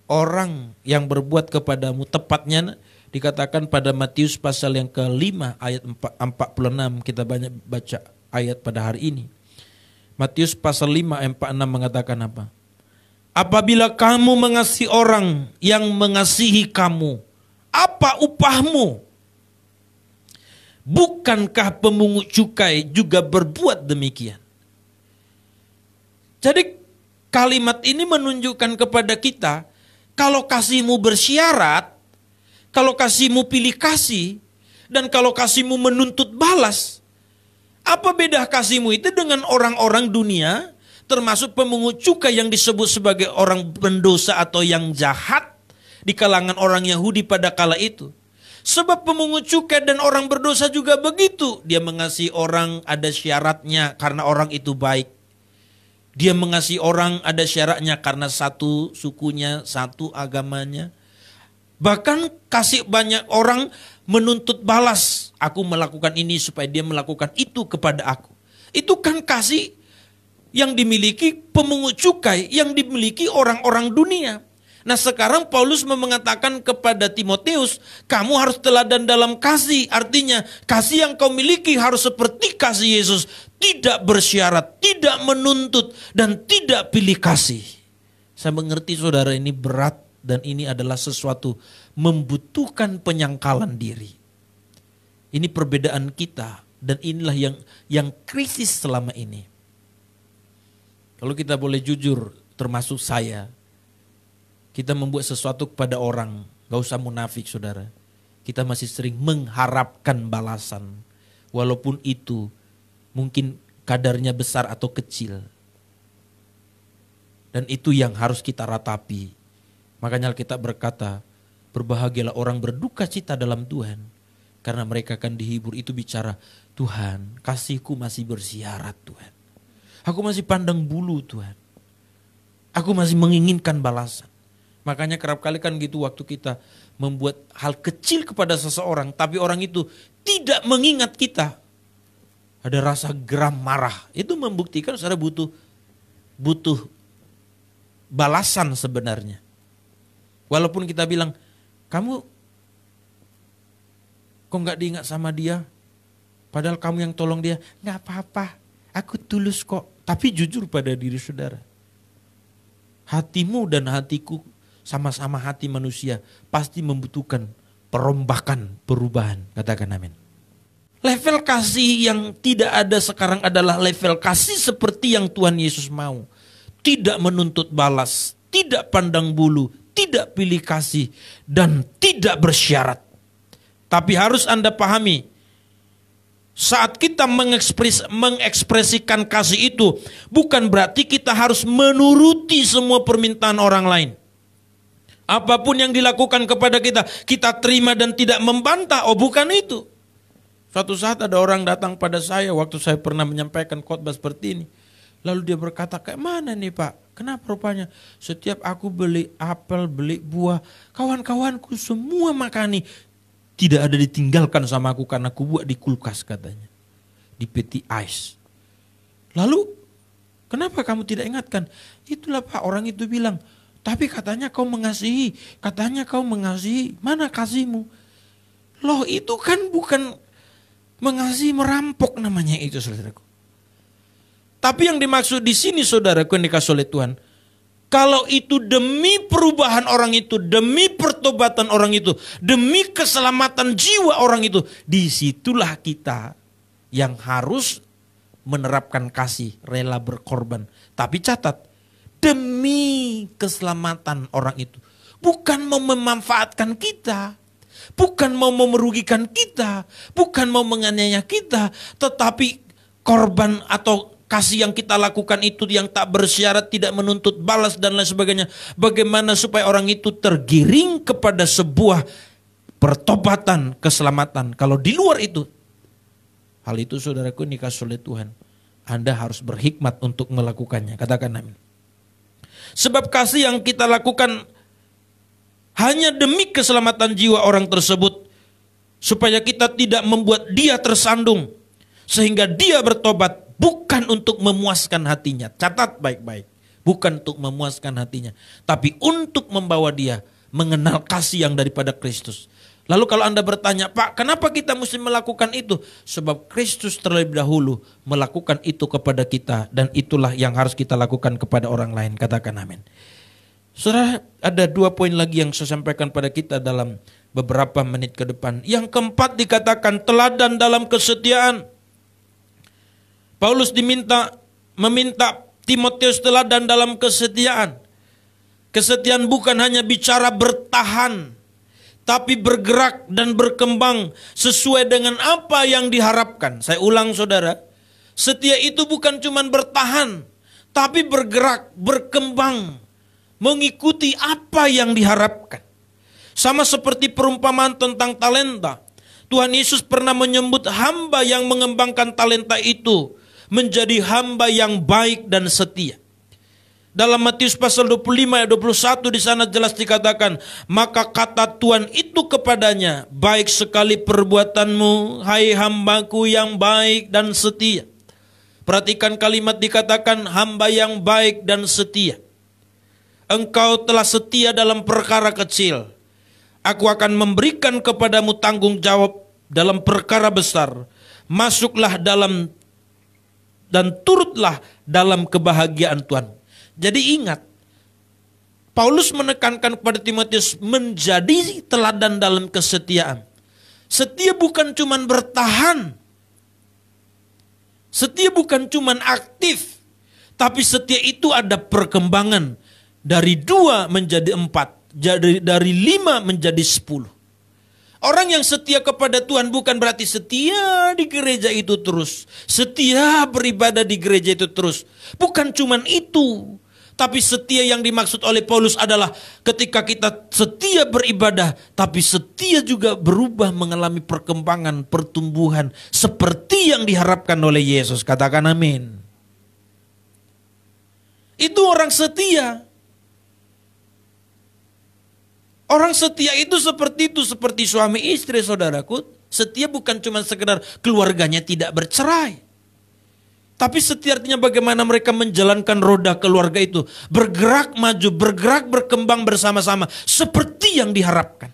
orang yang berbuat kepadamu, tepatnya dikatakan pada Matius pasal yang ke-5 ayat 46, kita banyak baca ayat pada hari ini. Matius pasal 5 ayat 46 mengatakan apa? Apabila kamu mengasihi orang yang mengasihi kamu, apa upahmu? Bukankah pemungut cukai juga berbuat demikian? Jadi kalimat ini menunjukkan kepada kita, kalau kasihmu bersyarat, kalau kasihmu pilih kasih, dan kalau kasihmu menuntut balas, apa beda kasihmu itu dengan orang-orang dunia, termasuk pemungut cukai yang disebut sebagai orang pendosa atau yang jahat di kalangan orang Yahudi pada kala itu. Sebab pemungut cukai dan orang berdosa juga begitu. Dia mengasihi orang ada syaratnya karena orang itu baik. Dia mengasihi orang ada syaratnya karena satu sukunya, satu agamanya. Bahkan kasih banyak orang menuntut balas. Aku melakukan ini supaya dia melakukan itu kepada aku. Itu kan kasih yang dimiliki pemungut cukai, yang dimiliki orang-orang dunia. Nah sekarang Paulus mengatakan kepada Timotius, kamu harus teladan dalam kasih. Artinya kasih yang kau miliki harus seperti kasih Yesus. Tidak bersyarat, tidak menuntut, dan tidak pilih kasih. Saya mengerti saudara, ini berat dan ini adalah sesuatu membutuhkan penyangkalan diri. Ini perbedaan kita dan inilah yang krisis selama ini. Kalau kita boleh jujur, termasuk saya, kita membuat sesuatu kepada orang, gak usah munafik saudara. Kita masih sering mengharapkan balasan, walaupun itu mungkin kadarnya besar atau kecil. Dan itu yang harus kita ratapi. Makanya Alkitab berkata, berbahagialah orang berduka cita dalam Tuhan, karena mereka akan dihibur. Itu bicara, Tuhan, kasih-Ku masih bersiarat Tuhan. Aku masih pandang bulu Tuhan. Aku masih menginginkan balasan. Makanya kerap kali kan gitu waktu kita membuat hal kecil kepada seseorang, tapi orang itu tidak mengingat kita. Ada rasa geram, marah. Itu membuktikan saudara butuh balasan sebenarnya. Walaupun kita bilang, kamu kok gak diingat sama dia? Padahal kamu yang tolong dia. Gak apa-apa, aku tulus kok. Tapi jujur pada diri saudara. Hatimu dan hatiku sama-sama hati manusia pasti membutuhkan perombakan, perubahan. Katakan amin. Level kasih yang tidak ada sekarang adalah level kasih seperti yang Tuhan Yesus mau. Tidak menuntut balas, tidak pandang bulu, tidak pilih kasih, dan tidak bersyarat. Tapi harus Anda pahami, saat kita mengekspresikan kasih itu, bukan berarti kita harus menuruti semua permintaan orang lain. Apapun yang dilakukan kepada kita, kita terima dan tidak membantah. Oh, bukan itu. Suatu saat ada orang datang pada saya waktu saya pernah menyampaikan khotbah seperti ini. Lalu dia berkata, kayak mana nih Pak? Kenapa rupanya? Setiap aku beli apel, beli buah, kawan-kawanku semua makani. Tidak ada ditinggalkan sama aku karena aku buat di kulkas katanya. Di peti ice. Lalu, kenapa kamu tidak ingatkan? Itulah Pak, orang itu bilang, tapi katanya kau mengasihi, mana kasihmu? Loh itu kan bukan mengasihi, merampok namanya itu saudaraku. Tapi yang dimaksud di sini saudaraku yang dikasih oleh Tuhan, kalau itu demi perubahan orang itu, demi pertobatan orang itu, demi keselamatan jiwa orang itu, disitulah kita yang harus menerapkan kasih, rela berkorban. Tapi catat, demi keselamatan orang itu. Bukan mau memanfaatkan kita. Bukan mau merugikan kita. Bukan mau menganiaya kita. Tetapi korban atau kasih yang kita lakukan itu yang tak bersyarat, tidak menuntut balas dan lain sebagainya. Bagaimana supaya orang itu tergiring kepada sebuah pertobatan, keselamatan. Kalau di luar itu, hal itu saudaraku dikasih oleh Tuhan. Anda harus berhikmat untuk melakukannya. Katakan amin. Sebab kasih yang kita lakukan hanya demi keselamatan jiwa orang tersebut. Supaya kita tidak membuat dia tersandung. Sehingga dia bertobat. Bukan untuk memuaskan hatinya. Catat baik-baik. Bukan untuk memuaskan hatinya. Tapi untuk membawa dia mengenal kasih yang daripada Kristus. Lalu kalau Anda bertanya, Pak, kenapa kita mesti melakukan itu? Sebab Kristus terlebih dahulu melakukan itu kepada kita. Dan itulah yang harus kita lakukan kepada orang lain. Katakan amin. Saudara, ada 2 poin lagi yang saya sampaikan pada kita dalam beberapa menit ke depan. Yang keempat dikatakan teladan dalam kesetiaan. Paulus meminta Timotius teladan dalam kesetiaan. Kesetiaan bukan hanya bicara bertahan, tapi bergerak dan berkembang sesuai dengan apa yang diharapkan. Saya ulang saudara, setia itu bukan cuma bertahan, tapi bergerak, berkembang, mengikuti apa yang diharapkan. Sama seperti perumpamaan tentang talenta. Tuhan Yesus pernah menyebut hamba yang mengembangkan talenta itu menjadi hamba yang baik dan setia. Dalam Matius pasal 25 ayat 21 di sana jelas dikatakan, maka kata Tuhan itu kepadanya, baik sekali perbuatanmu, hai hambaku yang baik dan setia. Perhatikan kalimat dikatakan hamba yang baik dan setia. Engkau telah setia dalam perkara kecil. Aku akan memberikan kepadamu tanggung jawab dalam perkara besar. Masuklah dalam dan turutlah dalam kebahagiaan Tuhan. Jadi ingat, Paulus menekankan kepada Timotius menjadi teladan dalam kesetiaan. Setia bukan cuma bertahan. Setia bukan cuma aktif. Tapi setia itu ada perkembangan. Dari 2 menjadi 4. Dari 5 menjadi 10. Orang yang setia kepada Tuhan bukan berarti setia di gereja itu terus. Setia beribadah di gereja itu terus. Bukan cuman itu. Tapi setia yang dimaksud oleh Paulus adalah ketika kita setia beribadah, tapi setia juga berubah mengalami perkembangan, pertumbuhan. Seperti yang diharapkan oleh Yesus. Katakan amin. Itu orang setia. Orang setia itu seperti suami istri, saudaraku. Setia bukan cuma sekedar keluarganya tidak bercerai. Tapi setia artinya bagaimana mereka menjalankan roda keluarga itu. Bergerak maju, bergerak berkembang bersama-sama. Seperti yang diharapkan.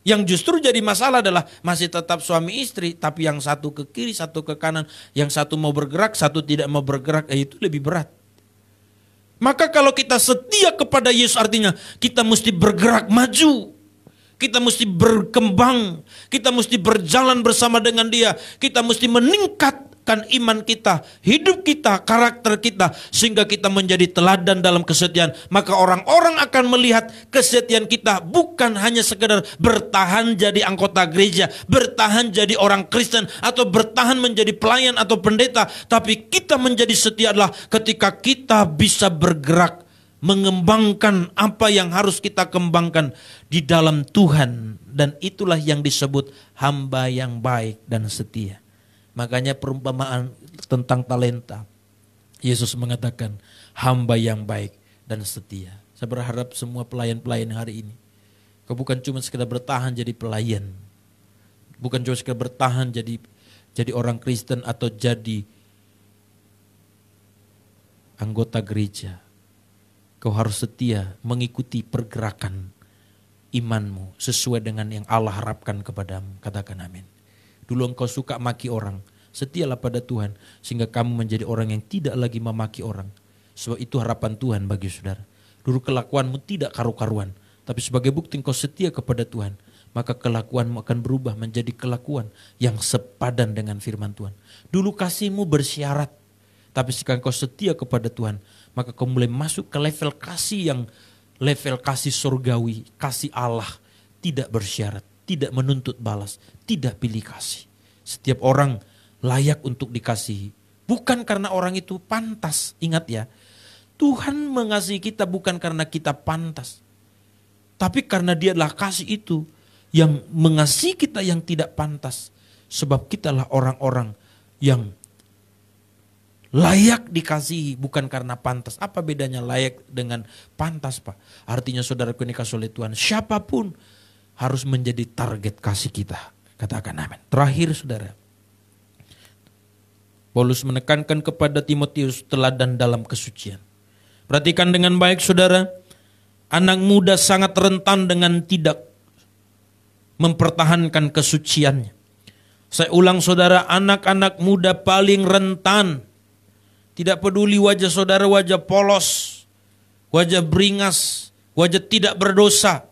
Yang justru jadi masalah adalah masih tetap suami istri. Tapi yang satu ke kiri, satu ke kanan. Yang satu mau bergerak, satu tidak mau bergerak. Itu lebih berat. Maka kalau kita setia kepada Yesus artinya kita mesti bergerak maju. Kita mesti berkembang. Kita mesti berjalan bersama dengan Dia. Kita mesti meningkatkan iman kita, hidup kita, karakter kita. Sehingga kita menjadi teladan dalam kesetiaan. Maka orang-orang akan melihat kesetiaan kita bukan hanya sekedar bertahan jadi anggota gereja, bertahan jadi orang Kristen, atau bertahan menjadi pelayan atau pendeta. Tapi kita menjadi setia adalah ketika kita bisa bergerak, mengembangkan apa yang harus kita kembangkan di dalam Tuhan. Dan itulah yang disebut hamba yang baik dan setia. Makanya perumpamaan tentang talenta, Yesus mengatakan hamba yang baik dan setia. Saya berharap semua pelayan-pelayan hari ini, kau bukan cuma sekedar bertahan jadi pelayan, bukan cuma sekedar bertahan jadi orang Kristen atau jadi anggota gereja. Kau harus setia mengikuti pergerakan imanmu sesuai dengan yang Allah harapkan kepadamu. Katakan amin. Dulu engkau suka maki orang, setialah pada Tuhan sehingga kamu menjadi orang yang tidak lagi memaki orang. Sebab itu harapan Tuhan bagi saudara. Dulu kelakuanmu tidak karu-karuan, tapi sebagai bukti engkau setia kepada Tuhan, maka kelakuanmu akan berubah menjadi kelakuan yang sepadan dengan firman Tuhan. Dulu kasihmu bersyarat, tapi sekarang engkau setia kepada Tuhan, maka kau mulai masuk ke level kasih surgawi, kasih Allah, tidak bersyarat, tidak menuntut balas, tidak pilih kasih. Setiap orang layak untuk dikasihi. Bukan karena orang itu pantas. Ingat ya, Tuhan mengasihi kita bukan karena kita pantas. Tapi karena Dia adalah kasih itu yang mengasihi kita yang tidak pantas. Sebab kita adalah orang-orang yang layak dikasihi bukan karena pantas. Apa bedanya layak dengan pantas, Pak? Artinya saudaraku ini kasih oleh Tuhan, siapapun harus menjadi target kasih kita. Katakan amin. Terakhir saudara, Paulus menekankan kepada Timotius teladan dalam kesucian. Perhatikan dengan baik saudara, anak muda sangat rentan dengan tidak mempertahankan kesuciannya. Saya ulang saudara, anak-anak muda paling rentan. Tidak peduli wajah saudara, wajah polos, wajah beringas, wajah tidak berdosa.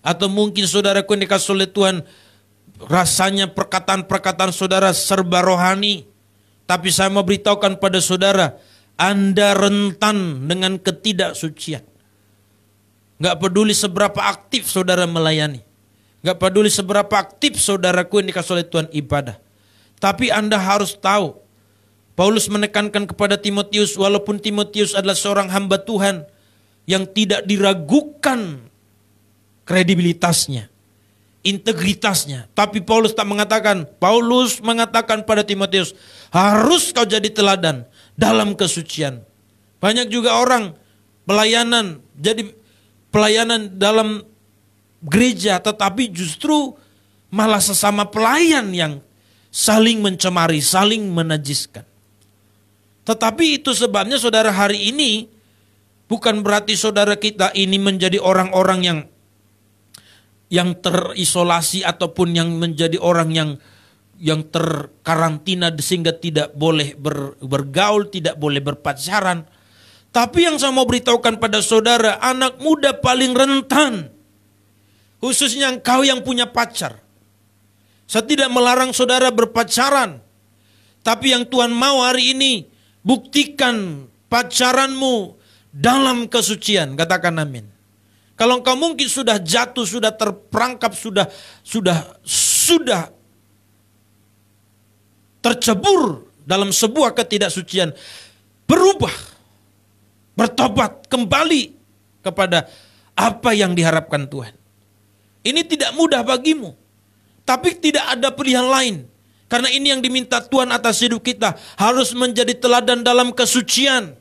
Atau mungkin saudaraku yang dikasih oleh Tuhan, rasanya perkataan-perkataan saudara serba rohani. Tapi saya mau beritahukan pada saudara, Anda rentan dengan ketidaksucian. Gak peduli seberapa aktif saudara melayani. Gak peduli seberapa aktif saudaraku yang dikasih oleh Tuhan ibadah. Tapi Anda harus tahu, Paulus menekankan kepada Timotius, walaupun Timotius adalah seorang hamba Tuhan yang tidak diragukan kredibilitasnya, integritasnya. Tapi Paulus tak mengatakan, Paulus mengatakan pada Timotius, harus kau jadi teladan dalam kesucian. Banyak juga orang pelayanan, jadi pelayanan dalam gereja, tetapi justru malah sesama pelayan yang saling mencemari, saling menajiskan. Tetapi itu sebabnya saudara hari ini, bukan berarti saudara kita ini menjadi orang-orang yang terisolasi ataupun yang menjadi orang yang terkarantina sehingga tidak boleh bergaul, tidak boleh berpacaran. Tapi yang saya mau beritahukan pada saudara, anak muda paling rentan, khususnya engkau yang punya pacar. Saya tidak melarang saudara berpacaran, tapi yang Tuhan mau hari ini, buktikan pacaranmu dalam kesucian. Katakan amin. Kalau engkau mungkin sudah jatuh, sudah terperangkap, sudah tercebur dalam sebuah ketidaksucian, berubah, bertobat, kembali kepada apa yang diharapkan Tuhan. Ini tidak mudah bagimu, tapi tidak ada pilihan lain. Karena ini yang diminta Tuhan atas hidup kita, harus menjadi teladan dalam kesucian.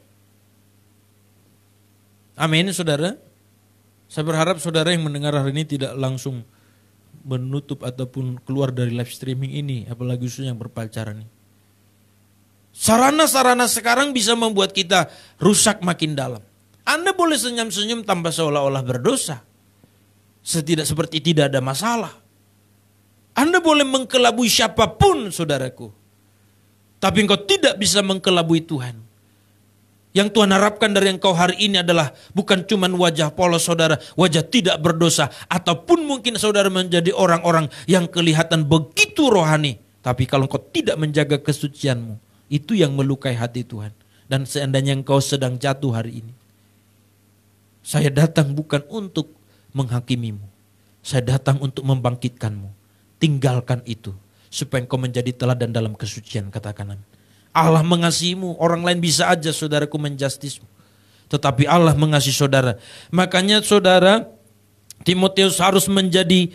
Amin, saudara. Saya berharap saudara yang mendengar hari ini tidak langsung menutup ataupun keluar dari live streaming ini, apalagi khususnya yang berpacaran ini. Sarana-sarana sekarang bisa membuat kita rusak makin dalam. Anda boleh senyum-senyum tanpa seolah-olah berdosa. Seperti tidak ada masalah. Anda boleh mengkelabui siapapun, saudaraku. Tapi engkau tidak bisa mengkelabui Tuhan. Yang Tuhan harapkan dari engkau hari ini adalah bukan cuma wajah polos saudara, wajah tidak berdosa. Ataupun mungkin saudara menjadi orang-orang yang kelihatan begitu rohani. Tapi kalau engkau tidak menjaga kesucianmu, itu yang melukai hati Tuhan. Dan seandainya engkau sedang jatuh hari ini, saya datang bukan untuk menghakimimu. Saya datang untuk membangkitkanmu. Tinggalkan itu. Supaya engkau menjadi teladan dalam kesucian, katakan amin. Allah mengasihimu, orang lain bisa aja saudaraku menjustismu. Tetapi Allah mengasihi saudara. Makanya saudara, Timotius harus menjadi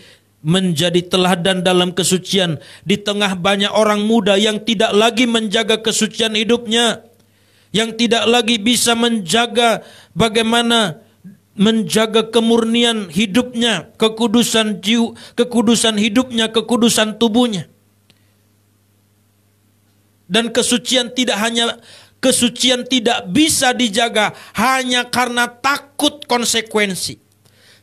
teladan dalam kesucian. Di tengah banyak orang muda yang tidak lagi menjaga kesucian hidupnya. Yang tidak lagi bisa menjaga bagaimana menjaga kemurnian hidupnya, kekudusan jiwa, kekudusan hidupnya, kekudusan tubuhnya. Dan kesucian tidak bisa dijaga hanya karena takut konsekuensi.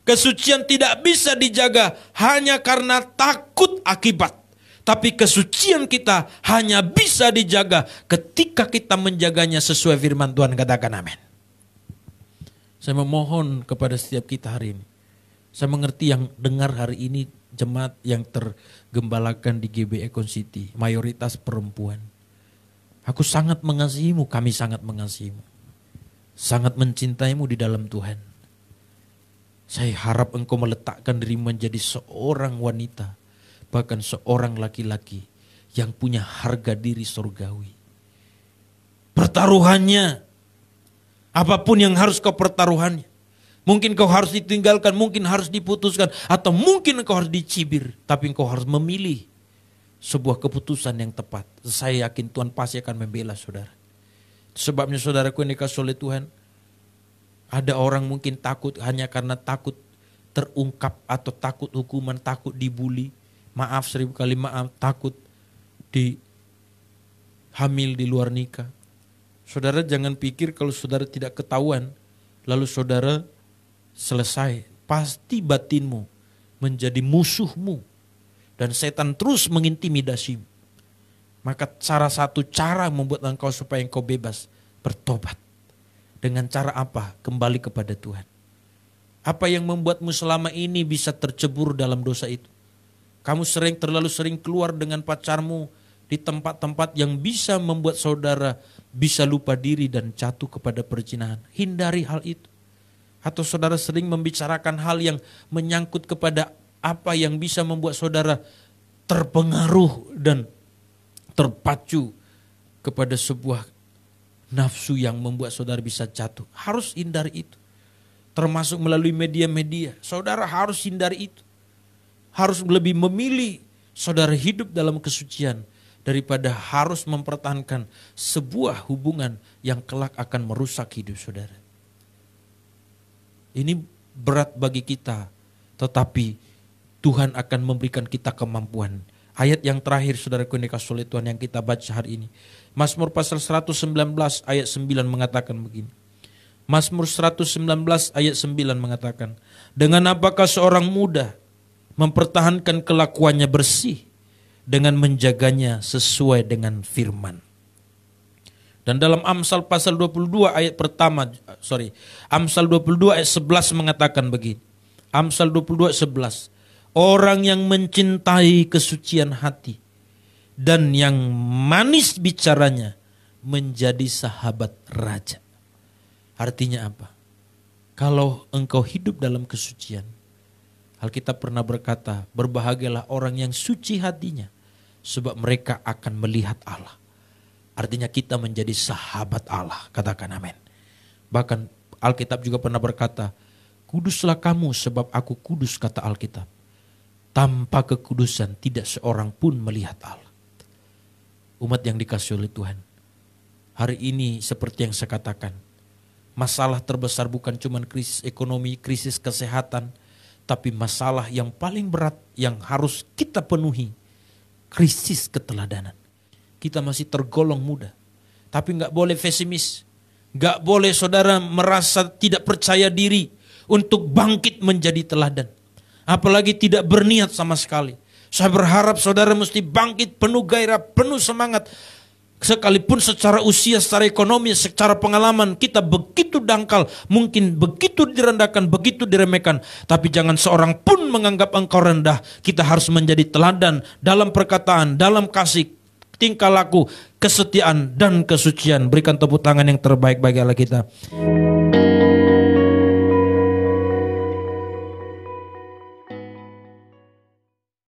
Kesucian tidak bisa dijaga hanya karena takut akibat. Tapi kesucian kita hanya bisa dijaga ketika kita menjaganya sesuai firman Tuhan, katakan amin. Saya memohon kepada setiap kita hari ini. Saya mengerti yang dengar hari ini jemaat yang tergembalakan di GBI Econ City, mayoritas perempuan. Aku sangat mengasihimu, kami sangat mengasihimu. Sangat mencintaimu di dalam Tuhan. Saya harap engkau meletakkan diri menjadi seorang wanita, bahkan seorang laki-laki yang punya harga diri surgawi. Pertaruhannya, apapun yang harus kau pertaruhannya. Mungkin kau harus ditinggalkan, mungkin harus diputuskan, atau mungkin kau harus dicibir. Tapi kau harus memilih sebuah keputusan yang tepat. Saya yakin Tuhan pasti akan membela saudara. Sebabnya saudaraku yang dikasihi oleh Tuhan, ada orang mungkin takut hanya karena takut terungkap atau takut hukuman, takut dibully. Maaf, 1000 kali maaf, takut hamil di luar nikah. Saudara jangan pikir kalau saudara tidak ketahuan, lalu saudara selesai. Pasti batinmu menjadi musuhmu. Dan setan terus mengintimidasimu. Maka salah satu cara membuat engkau supaya engkau bebas, bertobat. Dengan cara apa? Kembali kepada Tuhan. Apa yang membuatmu selama ini bisa tercebur dalam dosa itu? Kamu terlalu sering keluar dengan pacarmu di tempat-tempat yang bisa membuat saudara bisa lupa diri dan jatuh kepada perzinahan. Hindari hal itu. Atau saudara sering membicarakan hal yang menyangkut kepada apa yang bisa membuat saudara terpengaruh dan terpacu kepada sebuah nafsu yang membuat saudara bisa jatuh. Harus hindari itu. Termasuk melalui media-media. Saudara harus hindari itu. Harus lebih memilih saudara hidup dalam kesucian daripada harus mempertahankan sebuah hubungan yang kelak akan merusak hidup saudara. Ini berat bagi kita, tetapi Tuhan akan memberikan kita kemampuan. Ayat yang terakhir saudaraku yang dikasihi oleh Tuhan yang kita baca hari ini. Mazmur pasal 119 ayat 9 mengatakan begini. Mazmur 119 ayat 9 mengatakan, dengan apakah seorang muda mempertahankan kelakuannya bersih dengan menjaganya sesuai dengan firman. Dan dalam Amsal pasal 22 ayat Amsal 22 ayat 11 mengatakan begini. Amsal 22 ayat 11. Orang yang mencintai kesucian hati dan yang manis bicaranya menjadi sahabat raja. Artinya apa? Kalau engkau hidup dalam kesucian, Alkitab pernah berkata, berbahagialah orang yang suci hatinya, sebab mereka akan melihat Allah. Artinya kita menjadi sahabat Allah, katakan amin. Bahkan Alkitab juga pernah berkata, kuduslah kamu sebab aku kudus, kata Alkitab. Tanpa kekudusan tidak seorang pun melihat Allah. Umat yang dikasihi oleh Tuhan, hari ini seperti yang saya katakan, masalah terbesar bukan cuma krisis ekonomi, krisis kesehatan, tapi masalah yang paling berat yang harus kita penuhi, krisis keteladanan. Kita masih tergolong muda, tapi gak boleh pesimis. Gak boleh saudara merasa tidak percaya diri untuk bangkit menjadi teladan. Apalagi tidak berniat sama sekali. Saya berharap saudara mesti bangkit penuh gairah, penuh semangat. Sekalipun secara usia, secara ekonomi, secara pengalaman kita begitu dangkal, mungkin begitu direndahkan, begitu diremehkan. Tapi jangan seorang pun menganggap engkau rendah. Kita harus menjadi teladan dalam perkataan, dalam kasih, tingkah laku, kesetiaan dan kesucian. Berikan tepuk tangan yang terbaik bagi Allah kita.